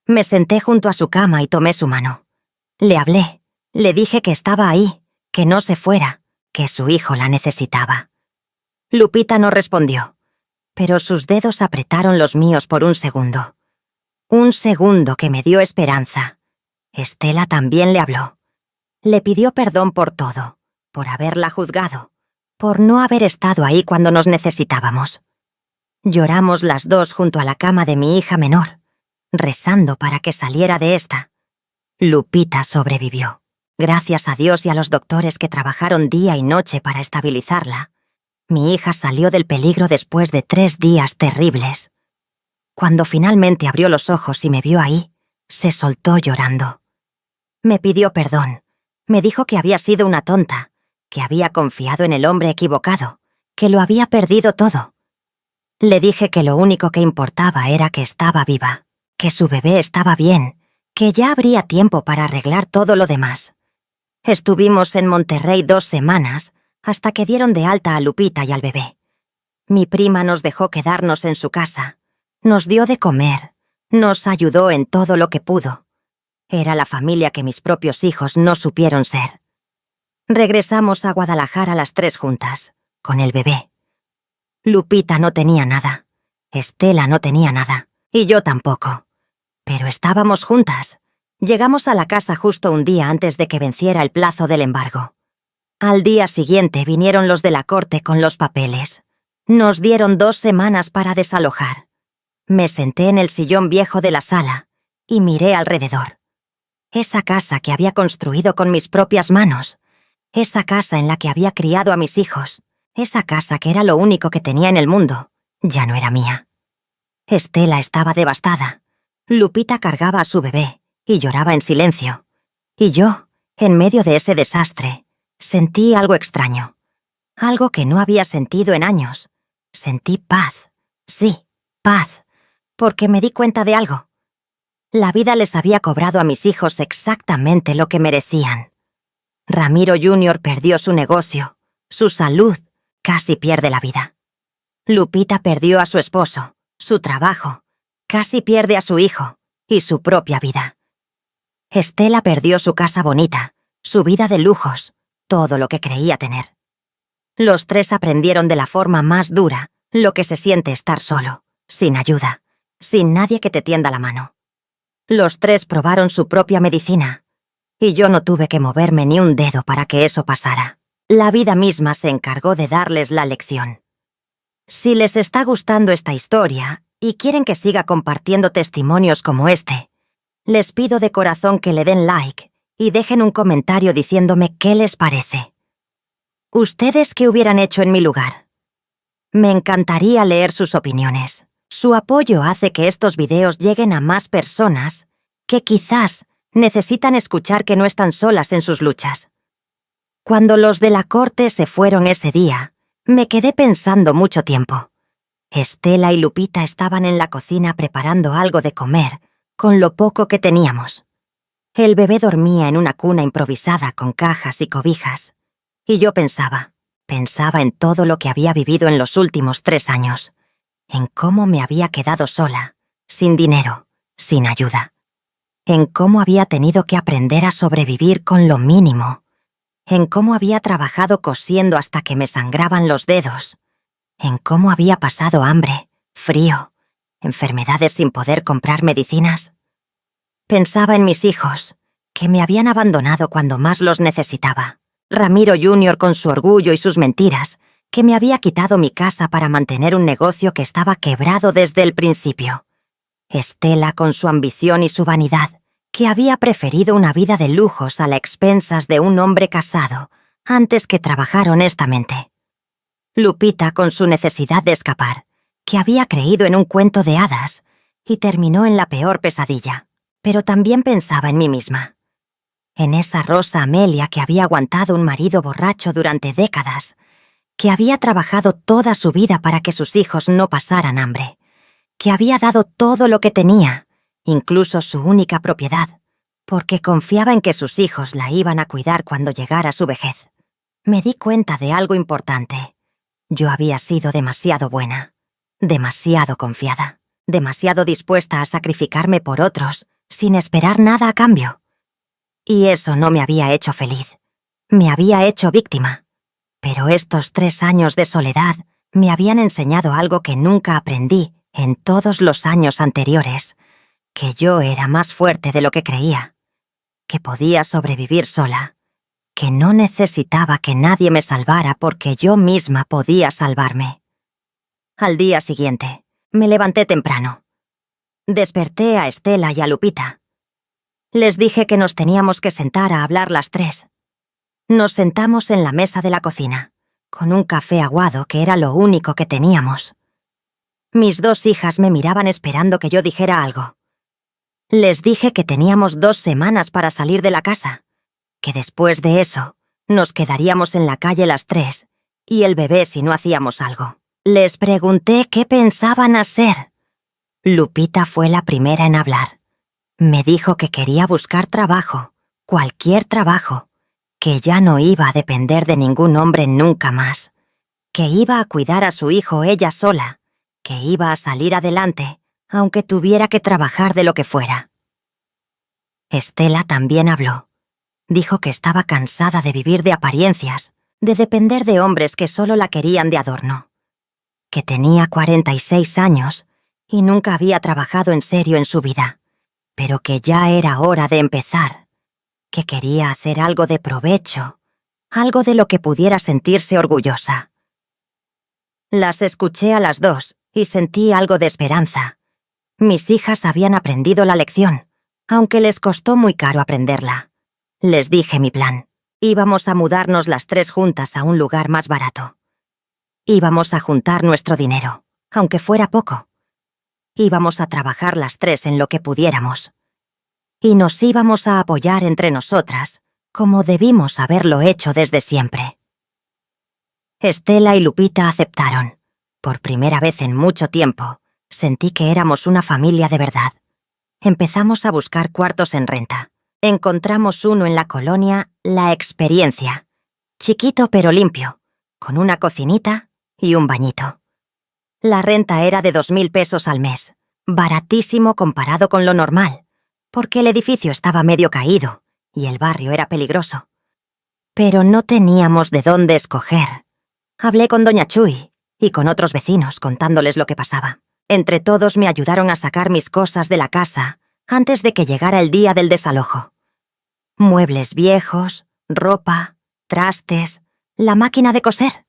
Me senté junto a su cama y tomé su mano. Le hablé, le dije que estaba ahí, que no se fuera, que su hijo la necesitaba. Lupita no respondió, pero sus dedos apretaron los míos por un segundo. Un segundo que me dio esperanza. Estela también le habló. Le pidió perdón por todo, por haberla juzgado, por no haber estado ahí cuando nos necesitábamos. Lloramos las dos junto a la cama de mi hija menor, rezando para que saliera de esta. Lupita sobrevivió, gracias a Dios y a los doctores que trabajaron día y noche para estabilizarla. Mi hija salió del peligro después de 3 días terribles. Cuando finalmente abrió los ojos y me vio ahí, se soltó llorando. Me pidió perdón. Me dijo que había sido una tonta, que había confiado en el hombre equivocado, que lo había perdido todo. Le dije que lo único que importaba era que estaba viva, que su bebé estaba bien, que ya habría tiempo para arreglar todo lo demás. Estuvimos en Monterrey 2 semanas, hasta que dieron de alta a Lupita y al bebé. Mi prima nos dejó quedarnos en su casa, nos dio de comer, nos ayudó en todo lo que pudo. Era la familia que mis propios hijos no supieron ser. Regresamos a Guadalajara las 3 juntas, con el bebé. Lupita no tenía nada, Estela no tenía nada, y yo tampoco. Pero estábamos juntas. Llegamos a la casa justo un día antes de que venciera el plazo del embargo. Al día siguiente vinieron los de la corte con los papeles. Nos dieron 2 semanas para desalojar. Me senté en el sillón viejo de la sala y miré alrededor. Esa casa que había construido con mis propias manos, esa casa en la que había criado a mis hijos, esa casa que era lo único que tenía en el mundo, ya no era mía. Estela estaba devastada. Lupita cargaba a su bebé y lloraba en silencio. Y yo, en medio de ese desastre, sentí algo extraño. Algo que no había sentido en años. Sentí paz. Sí, paz. Porque me di cuenta de algo. La vida les había cobrado a mis hijos exactamente lo que merecían. Ramiro Jr. perdió su negocio, su salud, casi pierde la vida. Lupita perdió a su esposo, su trabajo, casi pierde a su hijo y su propia vida. Estela perdió su casa bonita, su vida de lujos, todo lo que creía tener. Los 3 aprendieron de la forma más dura lo que se siente estar solo, sin ayuda, sin nadie que te tienda la mano. Los 3 probaron su propia medicina, y yo no tuve que moverme ni un dedo para que eso pasara. La vida misma se encargó de darles la lección. Si les está gustando esta historia y quieren que siga compartiendo testimonios como este, les pido de corazón que le den like y dejen un comentario diciéndome qué les parece. ¿Ustedes qué hubieran hecho en mi lugar? Me encantaría leer sus opiniones. Su apoyo hace que estos videos lleguen a más personas que quizás necesitan escuchar que no están solas en sus luchas. Cuando los de la corte se fueron ese día, me quedé pensando mucho tiempo. Estela y Lupita estaban en la cocina preparando algo de comer con lo poco que teníamos. El bebé dormía en una cuna improvisada con cajas y cobijas. Y yo pensaba en todo lo que había vivido en los últimos 3 años, en cómo me había quedado sola, sin dinero, sin ayuda, en cómo había tenido que aprender a sobrevivir con lo mínimo, en cómo había trabajado cosiendo hasta que me sangraban los dedos, en cómo había pasado hambre, frío, enfermedades sin poder comprar medicinas. Pensaba en mis hijos, que me habían abandonado cuando más los necesitaba. Ramiro Jr. con su orgullo y sus mentiras, que me había quitado mi casa para mantener un negocio que estaba quebrado desde el principio. Estela con su ambición y su vanidad, que había preferido una vida de lujos a las expensas de un hombre casado, antes que trabajar honestamente. Lupita con su necesidad de escapar, que había creído en un cuento de hadas, y terminó en la peor pesadilla. Pero también pensaba en mí misma. En esa Rosa Amelia que había aguantado un marido borracho durante décadas, que había trabajado toda su vida para que sus hijos no pasaran hambre, que había dado todo lo que tenía, incluso su única propiedad, porque confiaba en que sus hijos la iban a cuidar cuando llegara su vejez. Me di cuenta de algo importante. Yo había sido demasiado buena, demasiado confiada, demasiado dispuesta a sacrificarme por otros, sin esperar nada a cambio. Y eso no me había hecho feliz. Me había hecho víctima. Pero estos 3 años de soledad me habían enseñado algo que nunca aprendí en todos los años anteriores, que yo era más fuerte de lo que creía, que podía sobrevivir sola, que no necesitaba que nadie me salvara porque yo misma podía salvarme. Al día siguiente, me levanté temprano. Desperté a Estela y a Lupita. Les dije que nos teníamos que sentar a hablar las 3. Nos sentamos en la mesa de la cocina, con un café aguado que era lo único que teníamos. Mis 2 hijas me miraban esperando que yo dijera algo. Les dije que teníamos 2 semanas para salir de la casa, que después de eso nos quedaríamos en la calle las 3 y el bebé si no hacíamos algo. Les pregunté qué pensaban hacer. Lupita fue la primera en hablar. Me dijo que quería buscar trabajo, cualquier trabajo, que ya no iba a depender de ningún hombre nunca más, que iba a cuidar a su hijo ella sola, que iba a salir adelante, aunque tuviera que trabajar de lo que fuera. Estela también habló. Dijo que estaba cansada de vivir de apariencias, de depender de hombres que solo la querían de adorno, que tenía 46 años y nunca había trabajado en serio en su vida, pero que ya era hora de empezar, que quería hacer algo de provecho, algo de lo que pudiera sentirse orgullosa. Las escuché a las 2 y sentí algo de esperanza. Mis hijas habían aprendido la lección, aunque les costó muy caro aprenderla. Les dije mi plan. Íbamos a mudarnos las 3 juntas a un lugar más barato. Íbamos a juntar nuestro dinero, aunque fuera poco. Íbamos a trabajar las 3 en lo que pudiéramos. Y nos íbamos a apoyar entre nosotras, como debimos haberlo hecho desde siempre. Estela y Lupita aceptaron. Por primera vez en mucho tiempo, sentí que éramos una familia de verdad. Empezamos a buscar cuartos en renta. Encontramos uno en la colonia La Experiencia, chiquito pero limpio, con una cocinita y un bañito. La renta era de 2.000 pesos al mes, baratísimo comparado con lo normal, porque el edificio estaba medio caído y el barrio era peligroso. Pero no teníamos de dónde escoger. Hablé con doña Chuy y con otros vecinos contándoles lo que pasaba. Entre todos me ayudaron a sacar mis cosas de la casa antes de que llegara el día del desalojo. Muebles viejos, ropa, trastes, la máquina de coser.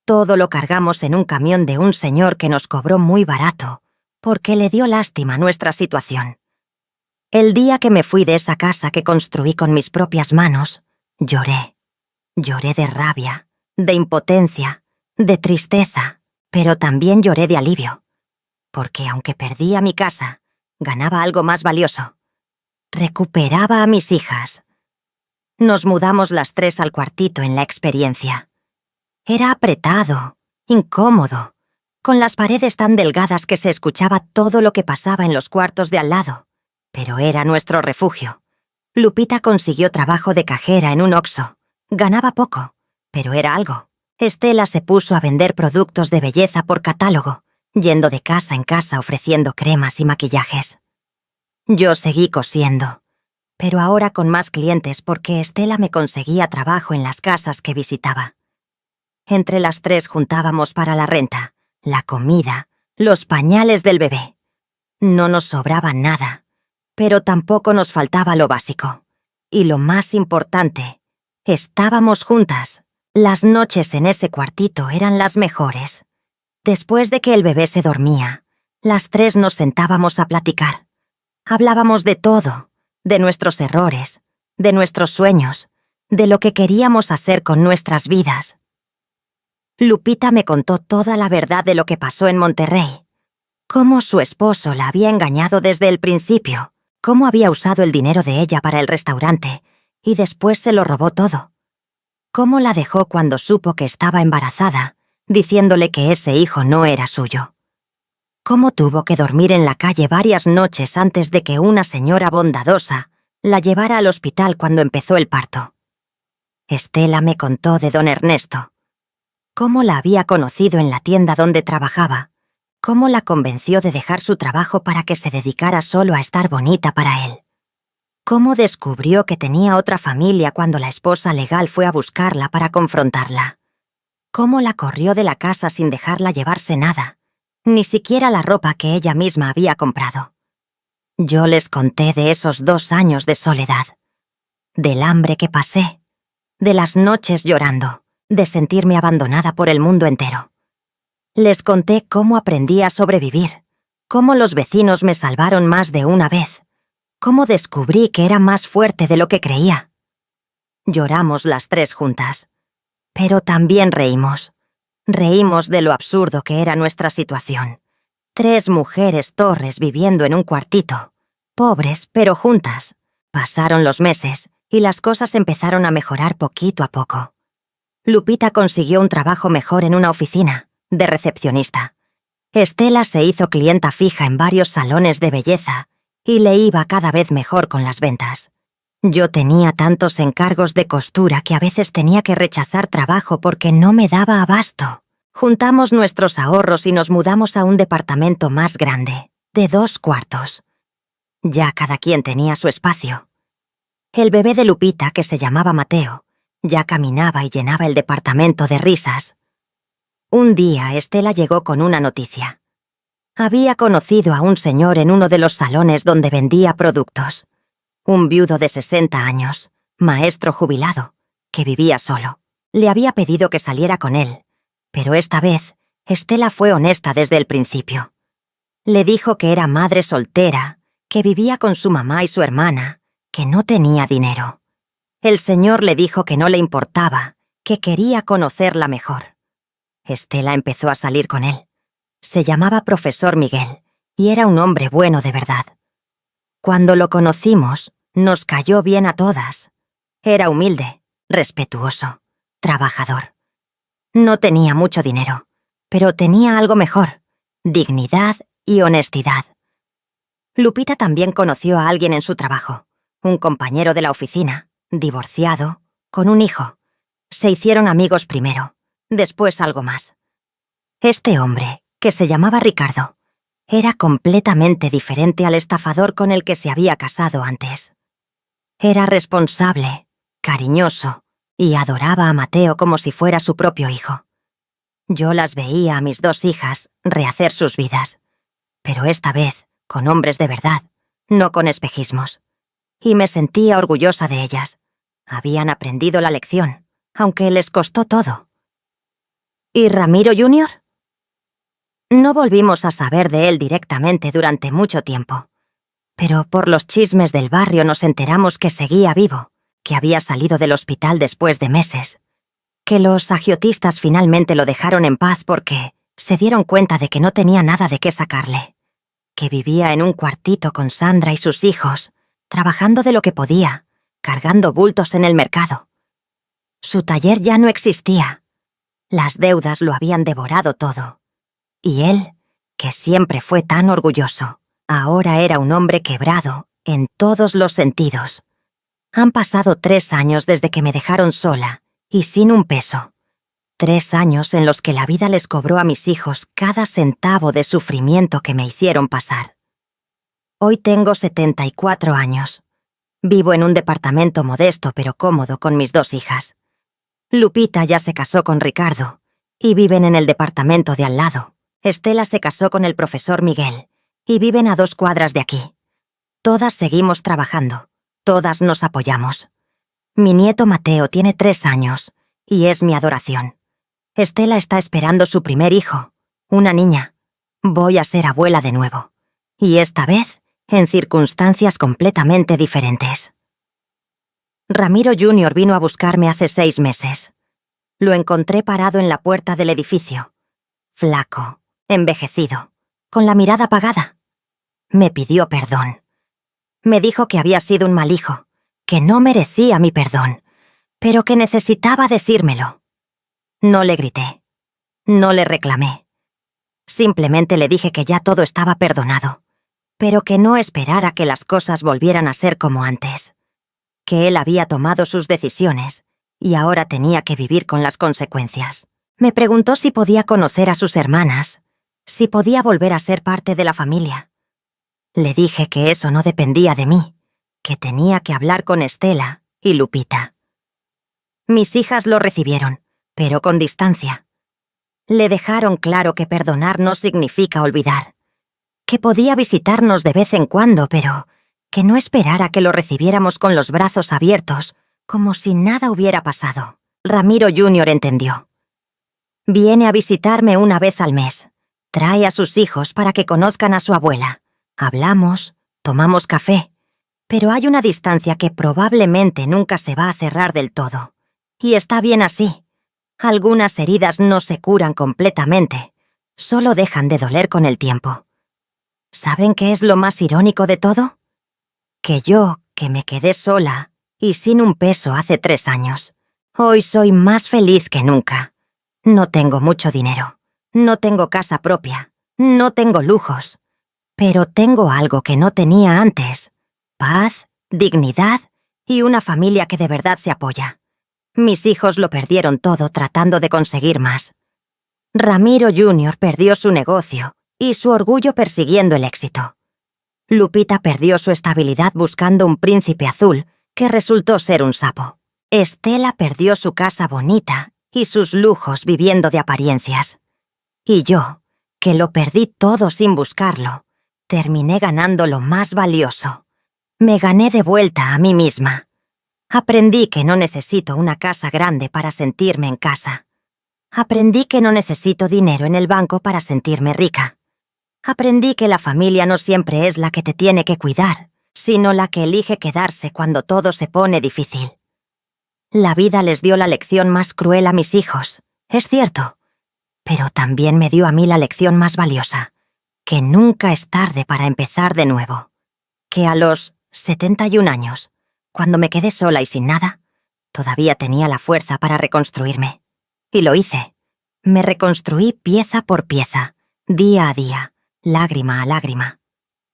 Todo lo cargamos en un camión de un señor que nos cobró muy barato, porque le dio lástima nuestra situación. El día que me fui de esa casa que construí con mis propias manos, lloré. Lloré de rabia, de impotencia, de tristeza, pero también lloré de alivio. Porque aunque perdía mi casa, ganaba algo más valioso. Recuperaba a mis hijas. Nos mudamos las 3 al cuartito en la experiencia. Era apretado, incómodo, con las paredes tan delgadas que se escuchaba todo lo que pasaba en los cuartos de al lado. Pero era nuestro refugio. Lupita consiguió trabajo de cajera en un Oxxo. Ganaba poco, pero era algo. Estela se puso a vender productos de belleza por catálogo, yendo de casa en casa ofreciendo cremas y maquillajes. Yo seguí cosiendo, pero ahora con más clientes porque Estela me conseguía trabajo en las casas que visitaba. Entre las 3 juntábamos para la renta, la comida, los pañales del bebé. No nos sobraba nada, pero tampoco nos faltaba lo básico. Y lo más importante, estábamos juntas. Las noches en ese cuartito eran las mejores. Después de que el bebé se dormía, las 3 nos sentábamos a platicar. Hablábamos de todo, de nuestros errores, de nuestros sueños, de lo que queríamos hacer con nuestras vidas. Lupita me contó toda la verdad de lo que pasó en Monterrey. Cómo su esposo la había engañado desde el principio, cómo había usado el dinero de ella para el restaurante y después se lo robó todo. Cómo la dejó cuando supo que estaba embarazada, diciéndole que ese hijo no era suyo. Cómo tuvo que dormir en la calle varias noches antes de que una señora bondadosa la llevara al hospital cuando empezó el parto. Estela me contó de don Ernesto. Cómo la había conocido en la tienda donde trabajaba. Cómo la convenció de dejar su trabajo para que se dedicara solo a estar bonita para él. Cómo descubrió que tenía otra familia cuando la esposa legal fue a buscarla para confrontarla. Cómo la corrió de la casa sin dejarla llevarse nada, ni siquiera la ropa que ella misma había comprado. Yo les conté de esos 2 años de soledad, del hambre que pasé, de las noches llorando, de sentirme abandonada por el mundo entero. Les conté cómo aprendí a sobrevivir, cómo los vecinos me salvaron más de una vez, cómo descubrí que era más fuerte de lo que creía. Lloramos las 3 juntas, pero también reímos. Reímos de lo absurdo que era nuestra situación. 3 mujeres torres viviendo en un cuartito, pobres pero juntas. Pasaron los meses y las cosas empezaron a mejorar poquito a poco. Lupita consiguió un trabajo mejor en una oficina, de recepcionista. Estela se hizo clienta fija en varios salones de belleza y le iba cada vez mejor con las ventas. Yo tenía tantos encargos de costura que a veces tenía que rechazar trabajo porque no me daba abasto. Juntamos nuestros ahorros y nos mudamos a un departamento más grande, de 2 cuartos. Ya cada quien tenía su espacio. El bebé de Lupita, que se llamaba Mateo, ya caminaba y llenaba el departamento de risas. Un día Estela llegó con una noticia. Había conocido a un señor en uno de los salones donde vendía productos. Un viudo de 60 años, maestro jubilado, que vivía solo. Le había pedido que saliera con él, pero esta vez Estela fue honesta desde el principio. Le dijo que era madre soltera, que vivía con su mamá y su hermana, que no tenía dinero. El señor le dijo que no le importaba, que quería conocerla mejor. Estela empezó a salir con él. Se llamaba Profesor Miguel y era un hombre bueno de verdad. Cuando lo conocimos, nos cayó bien a todas. Era humilde, respetuoso, trabajador. No tenía mucho dinero, pero tenía algo mejor: dignidad y honestidad. Lupita también conoció a alguien en su trabajo, un compañero de la oficina, divorciado, con un hijo. Se hicieron amigos primero, después algo más. Este hombre, que se llamaba Ricardo, era completamente diferente al estafador con el que se había casado antes. Era responsable, cariñoso, y adoraba a Mateo como si fuera su propio hijo. Yo las veía a mis 2 hijas rehacer sus vidas, pero esta vez con hombres de verdad, no con espejismos. Y me sentía orgullosa de ellas. Habían aprendido la lección, aunque les costó todo. ¿Y Ramiro Jr.? No volvimos a saber de él directamente durante mucho tiempo. Pero por los chismes del barrio nos enteramos que seguía vivo, que había salido del hospital después de meses, que los agiotistas finalmente lo dejaron en paz porque se dieron cuenta de que no tenía nada de qué sacarle, que vivía en un cuartito con Sandra y sus hijos, trabajando de lo que podía, cargando bultos en el mercado. Su taller ya no existía. Las deudas lo habían devorado todo. Y él, que siempre fue tan orgulloso, ahora era un hombre quebrado en todos los sentidos. Han pasado 3 años desde que me dejaron sola y sin un peso. 3 años en los que la vida les cobró a mis hijos cada centavo de sufrimiento que me hicieron pasar. Hoy tengo 74 años. Vivo en un departamento modesto pero cómodo con mis 2 hijas. Lupita ya se casó con Ricardo y viven en el departamento de al lado. Estela se casó con el profesor Miguel y viven a 2 cuadras de aquí. Todas seguimos trabajando, todas nos apoyamos. Mi nieto Mateo tiene 3 años y es mi adoración. Estela está esperando su primer hijo, una niña. Voy a ser abuela de nuevo, y esta vez en circunstancias completamente diferentes. Ramiro Jr. vino a buscarme hace 6 meses. Lo encontré parado en la puerta del edificio, flaco, envejecido, con la mirada apagada. Me pidió perdón. Me dijo que había sido un mal hijo, que no merecía mi perdón, pero que necesitaba decírmelo. No le grité, no le reclamé. Simplemente le dije que ya todo estaba perdonado, pero que no esperara que las cosas volvieran a ser como antes, que él había tomado sus decisiones y ahora tenía que vivir con las consecuencias. Me preguntó si podía conocer a sus hermanas, si podía volver a ser parte de la familia. Le dije que eso no dependía de mí, que tenía que hablar con Estela y Lupita. Mis hijas lo recibieron, pero con distancia. Le dejaron claro que perdonar no significa olvidar, que podía visitarnos de vez en cuando, pero que no esperara que lo recibiéramos con los brazos abiertos, como si nada hubiera pasado. Ramiro Jr. entendió. Viene a visitarme una vez al mes. Trae a sus hijos para que conozcan a su abuela. Hablamos, tomamos café, pero hay una distancia que probablemente nunca se va a cerrar del todo. Y está bien así. Algunas heridas no se curan completamente, solo dejan de doler con el tiempo. ¿Saben qué es lo más irónico de todo? Que yo, que me quedé sola y sin un peso hace 3 años, hoy soy más feliz que nunca. No tengo mucho dinero, no tengo casa propia, no tengo lujos, pero tengo algo que no tenía antes: paz, dignidad y una familia que de verdad se apoya. Mis hijos lo perdieron todo tratando de conseguir más. Ramiro Jr. perdió su negocio y su orgullo persiguiendo el éxito. Lupita perdió su estabilidad buscando un príncipe azul que resultó ser un sapo. Estela perdió su casa bonita y sus lujos viviendo de apariencias. Y yo, que lo perdí todo sin buscarlo, terminé ganando lo más valioso. Me gané de vuelta a mí misma. Aprendí que no necesito una casa grande para sentirme en casa. Aprendí que no necesito dinero en el banco para sentirme rica. Aprendí que la familia no siempre es la que te tiene que cuidar, sino la que elige quedarse cuando todo se pone difícil. La vida les dio la lección más cruel a mis hijos, es cierto, pero también me dio a mí la lección más valiosa, que nunca es tarde para empezar de nuevo. Que a los 71 años, cuando me quedé sola y sin nada, todavía tenía la fuerza para reconstruirme. Y lo hice. Me reconstruí pieza por pieza, día a día, lágrima a lágrima.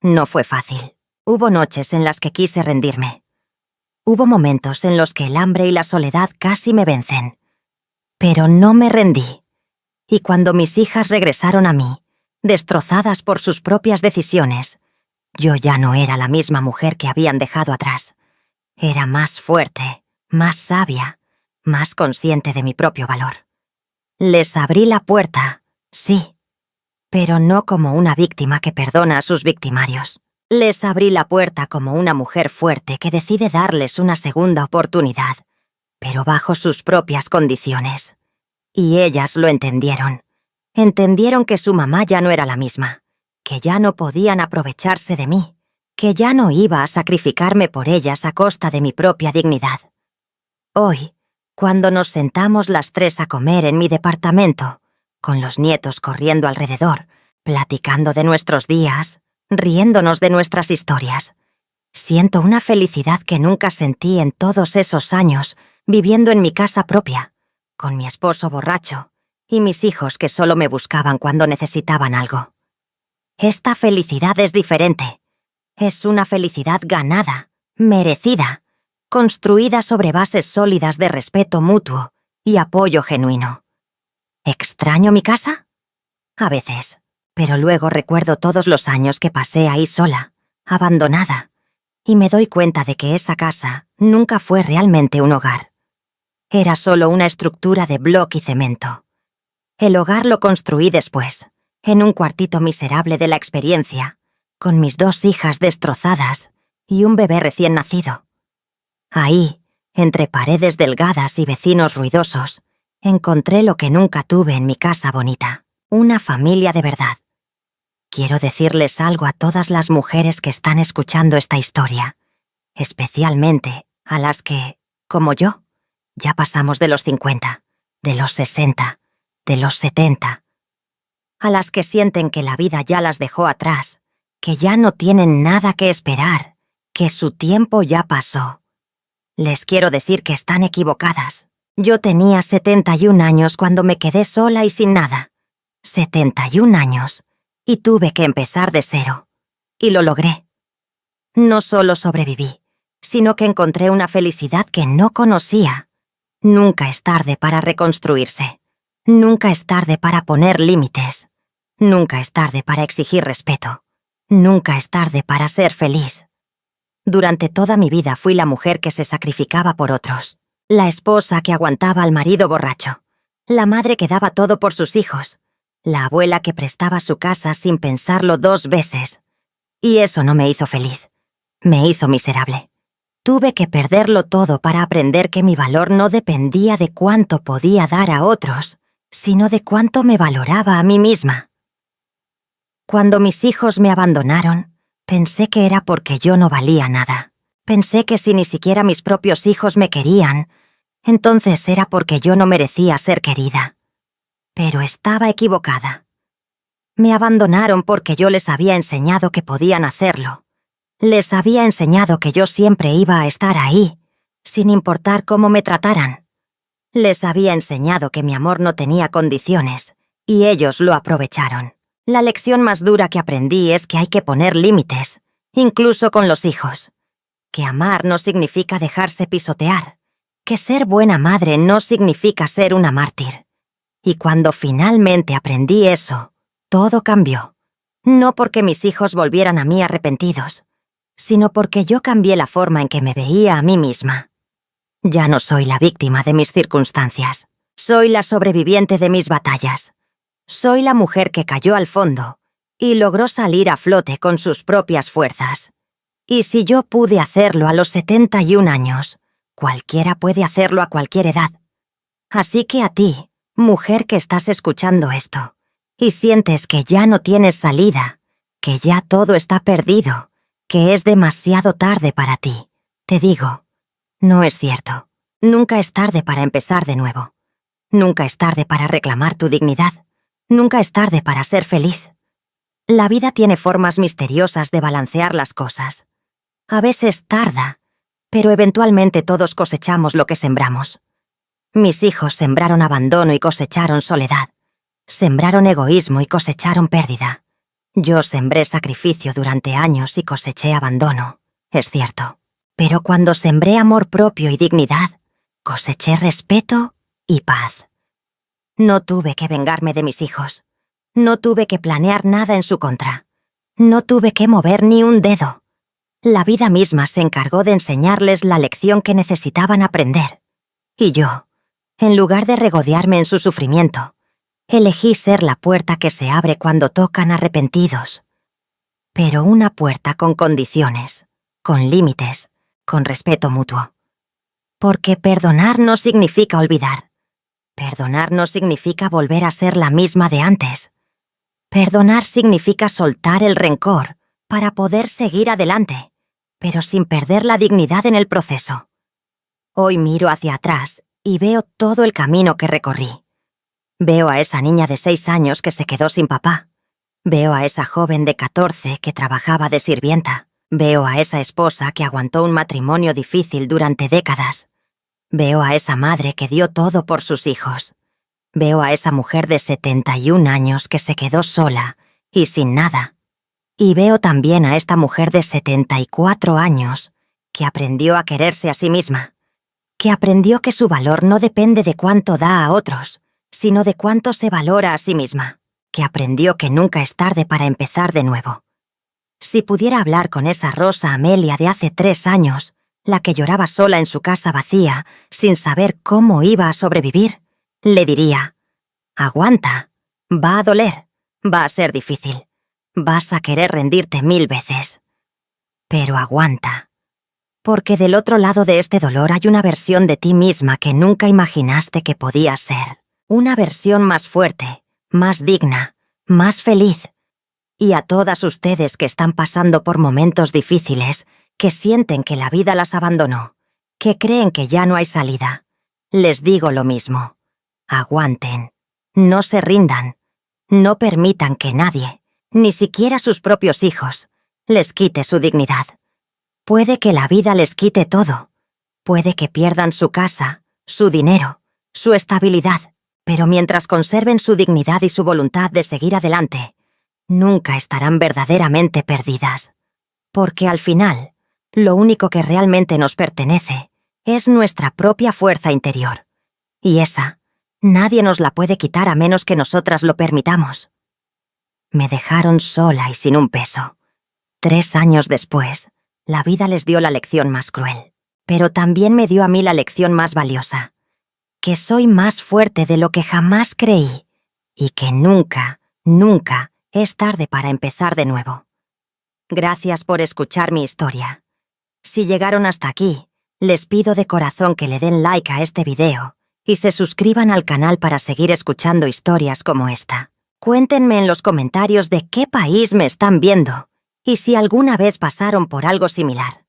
No fue fácil. Hubo noches en las que quise rendirme. Hubo momentos en los que el hambre y la soledad casi me vencen. Pero no me rendí. Y cuando mis hijas regresaron a mí, destrozadas por sus propias decisiones, yo ya no era la misma mujer que habían dejado atrás. Era más fuerte, más sabia, más consciente de mi propio valor. Les abrí la puerta, sí, pero no como una víctima que perdona a sus victimarios. Les abrí la puerta como una mujer fuerte que decide darles una segunda oportunidad, pero bajo sus propias condiciones. Y ellas lo entendieron. Entendieron que su mamá ya no era la misma, que ya no podían aprovecharse de mí, que ya no iba a sacrificarme por ellas a costa de mi propia dignidad. Hoy, cuando nos sentamos las tres a comer en mi departamento, con los nietos corriendo alrededor, platicando de nuestros días, riéndonos de nuestras historias, siento una felicidad que nunca sentí en todos esos años viviendo en mi casa propia, con mi esposo borracho y mis hijos que solo me buscaban cuando necesitaban algo. Esta felicidad es diferente. Es una felicidad ganada, merecida, construida sobre bases sólidas de respeto mutuo y apoyo genuino. ¿Extraño mi casa? A veces, pero luego recuerdo todos los años que pasé ahí sola, abandonada, y me doy cuenta de que esa casa nunca fue realmente un hogar. Era solo una estructura de bloque y cemento. El hogar lo construí después, en un cuartito miserable de la experiencia, con mis 2 hijas destrozadas y un bebé recién nacido. Ahí, entre paredes delgadas y vecinos ruidosos, encontré lo que nunca tuve en mi casa bonita, una familia de verdad. Quiero decirles algo a todas las mujeres que están escuchando esta historia, especialmente a las que, como yo, ya pasamos de los 50, de los 60, de los 70, a las que sienten que la vida ya las dejó atrás, que ya no tienen nada que esperar, que su tiempo ya pasó. Les quiero decir que están equivocadas. Yo tenía 71 años cuando me quedé sola y sin nada. 71 años. Y tuve que empezar de cero. Y lo logré. No solo sobreviví, sino que encontré una felicidad que no conocía. Nunca es tarde para reconstruirse. Nunca es tarde para poner límites. Nunca es tarde para exigir respeto. Nunca es tarde para ser feliz. Durante toda mi vida fui la mujer que se sacrificaba por otros, la esposa que aguantaba al marido borracho, la madre que daba todo por sus hijos, la abuela que prestaba su casa sin pensarlo 2 veces. Y eso no me hizo feliz. Me hizo miserable. Tuve que perderlo todo para aprender que mi valor no dependía de cuánto podía dar a otros, sino de cuánto me valoraba a mí misma. Cuando mis hijos me abandonaron, pensé que era porque yo no valía nada. Pensé que si ni siquiera mis propios hijos me querían, entonces era porque yo no merecía ser querida. Pero estaba equivocada. Me abandonaron porque yo les había enseñado que podían hacerlo. Les había enseñado que yo siempre iba a estar ahí, sin importar cómo me trataran. Les había enseñado que mi amor no tenía condiciones, y ellos lo aprovecharon. La lección más dura que aprendí es que hay que poner límites, incluso con los hijos. Que amar no significa dejarse pisotear. Que ser buena madre no significa ser una mártir. Y cuando finalmente aprendí eso, todo cambió. No porque mis hijos volvieran a mí arrepentidos, sino porque yo cambié la forma en que me veía a mí misma. Ya no soy la víctima de mis circunstancias. Soy la sobreviviente de mis batallas. Soy la mujer que cayó al fondo y logró salir a flote con sus propias fuerzas. Y si yo pude hacerlo a los 71 años, cualquiera puede hacerlo a cualquier edad. Así que a ti, mujer que estás escuchando esto, y sientes que ya no tienes salida, que ya todo está perdido, que es demasiado tarde para ti, te digo, no es cierto. Nunca es tarde para empezar de nuevo. Nunca es tarde para reclamar tu dignidad. Nunca es tarde para ser feliz. La vida tiene formas misteriosas de balancear las cosas. A veces tarda, pero eventualmente todos cosechamos lo que sembramos. Mis hijos sembraron abandono y cosecharon soledad. Sembraron egoísmo y cosecharon pérdida. Yo sembré sacrificio durante años y coseché abandono, es cierto. Pero cuando sembré amor propio y dignidad, coseché respeto y paz. No tuve que vengarme de mis hijos. No tuve que planear nada en su contra. No tuve que mover ni un dedo. La vida misma se encargó de enseñarles la lección que necesitaban aprender. Y yo, en lugar de regodearme en su sufrimiento, elegí ser la puerta que se abre cuando tocan arrepentidos. Pero una puerta con condiciones, con límites, con respeto mutuo. Porque perdonar no significa olvidar. Perdonar no significa volver a ser la misma de antes. Perdonar significa soltar el rencor, para poder seguir adelante, pero sin perder la dignidad en el proceso. Hoy miro hacia atrás y veo todo el camino que recorrí. Veo a esa niña de 6 años que se quedó sin papá. Veo a esa joven de 14 que trabajaba de sirvienta. Veo a esa esposa que aguantó un matrimonio difícil durante décadas. Veo a esa madre que dio todo por sus hijos. Veo a esa mujer de 71 años que se quedó sola y sin nada. Y veo también a esta mujer de 74 años que aprendió a quererse a sí misma, que aprendió que su valor no depende de cuánto da a otros, sino de cuánto se valora a sí misma, que aprendió que nunca es tarde para empezar de nuevo. Si pudiera hablar con esa Rosa Amelia de hace 3 años, la que lloraba sola en su casa vacía, sin saber cómo iba a sobrevivir, le diría: aguanta, va a doler, va a ser difícil, vas a querer rendirte 1000 veces. Pero aguanta, porque del otro lado de este dolor hay una versión de ti misma que nunca imaginaste que podías ser. Una versión más fuerte, más digna, más feliz. Y a todas ustedes que están pasando por momentos difíciles, que sienten que la vida las abandonó, que creen que ya no hay salida, les digo lo mismo. Aguanten, no se rindan, no permitan que nadie, ni siquiera sus propios hijos, les quite su dignidad. Puede que la vida les quite todo, puede que pierdan su casa, su dinero, su estabilidad, pero mientras conserven su dignidad y su voluntad de seguir adelante, nunca estarán verdaderamente perdidas. Porque al final, lo único que realmente nos pertenece es nuestra propia fuerza interior. Y esa, nadie nos la puede quitar a menos que nosotras lo permitamos. Me dejaron sola y sin un peso. 3 años después, la vida les dio la lección más cruel, pero también me dio a mí la lección más valiosa, que soy más fuerte de lo que jamás creí y que nunca, nunca es tarde para empezar de nuevo. Gracias por escuchar mi historia. Si llegaron hasta aquí, les pido de corazón que le den like a este video y se suscriban al canal para seguir escuchando historias como esta. Cuéntenme en los comentarios de qué país me están viendo y si alguna vez pasaron por algo similar.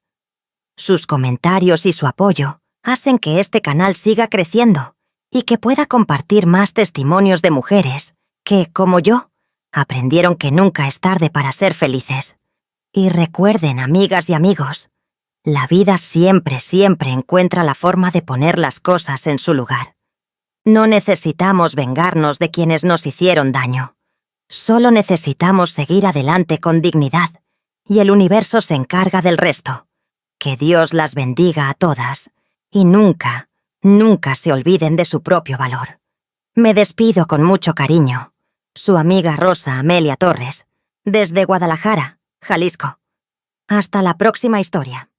Sus comentarios y su apoyo hacen que este canal siga creciendo y que pueda compartir más testimonios de mujeres que, como yo, aprendieron que nunca es tarde para ser felices. Y recuerden, amigas y amigos, la vida siempre, siempre encuentra la forma de poner las cosas en su lugar. No necesitamos vengarnos de quienes nos hicieron daño. Solo necesitamos seguir adelante con dignidad y el universo se encarga del resto. Que Dios las bendiga a todas y nunca, nunca se olviden de su propio valor. Me despido con mucho cariño. Su amiga Rosa Amelia Torres, desde Guadalajara, Jalisco. Hasta la próxima historia.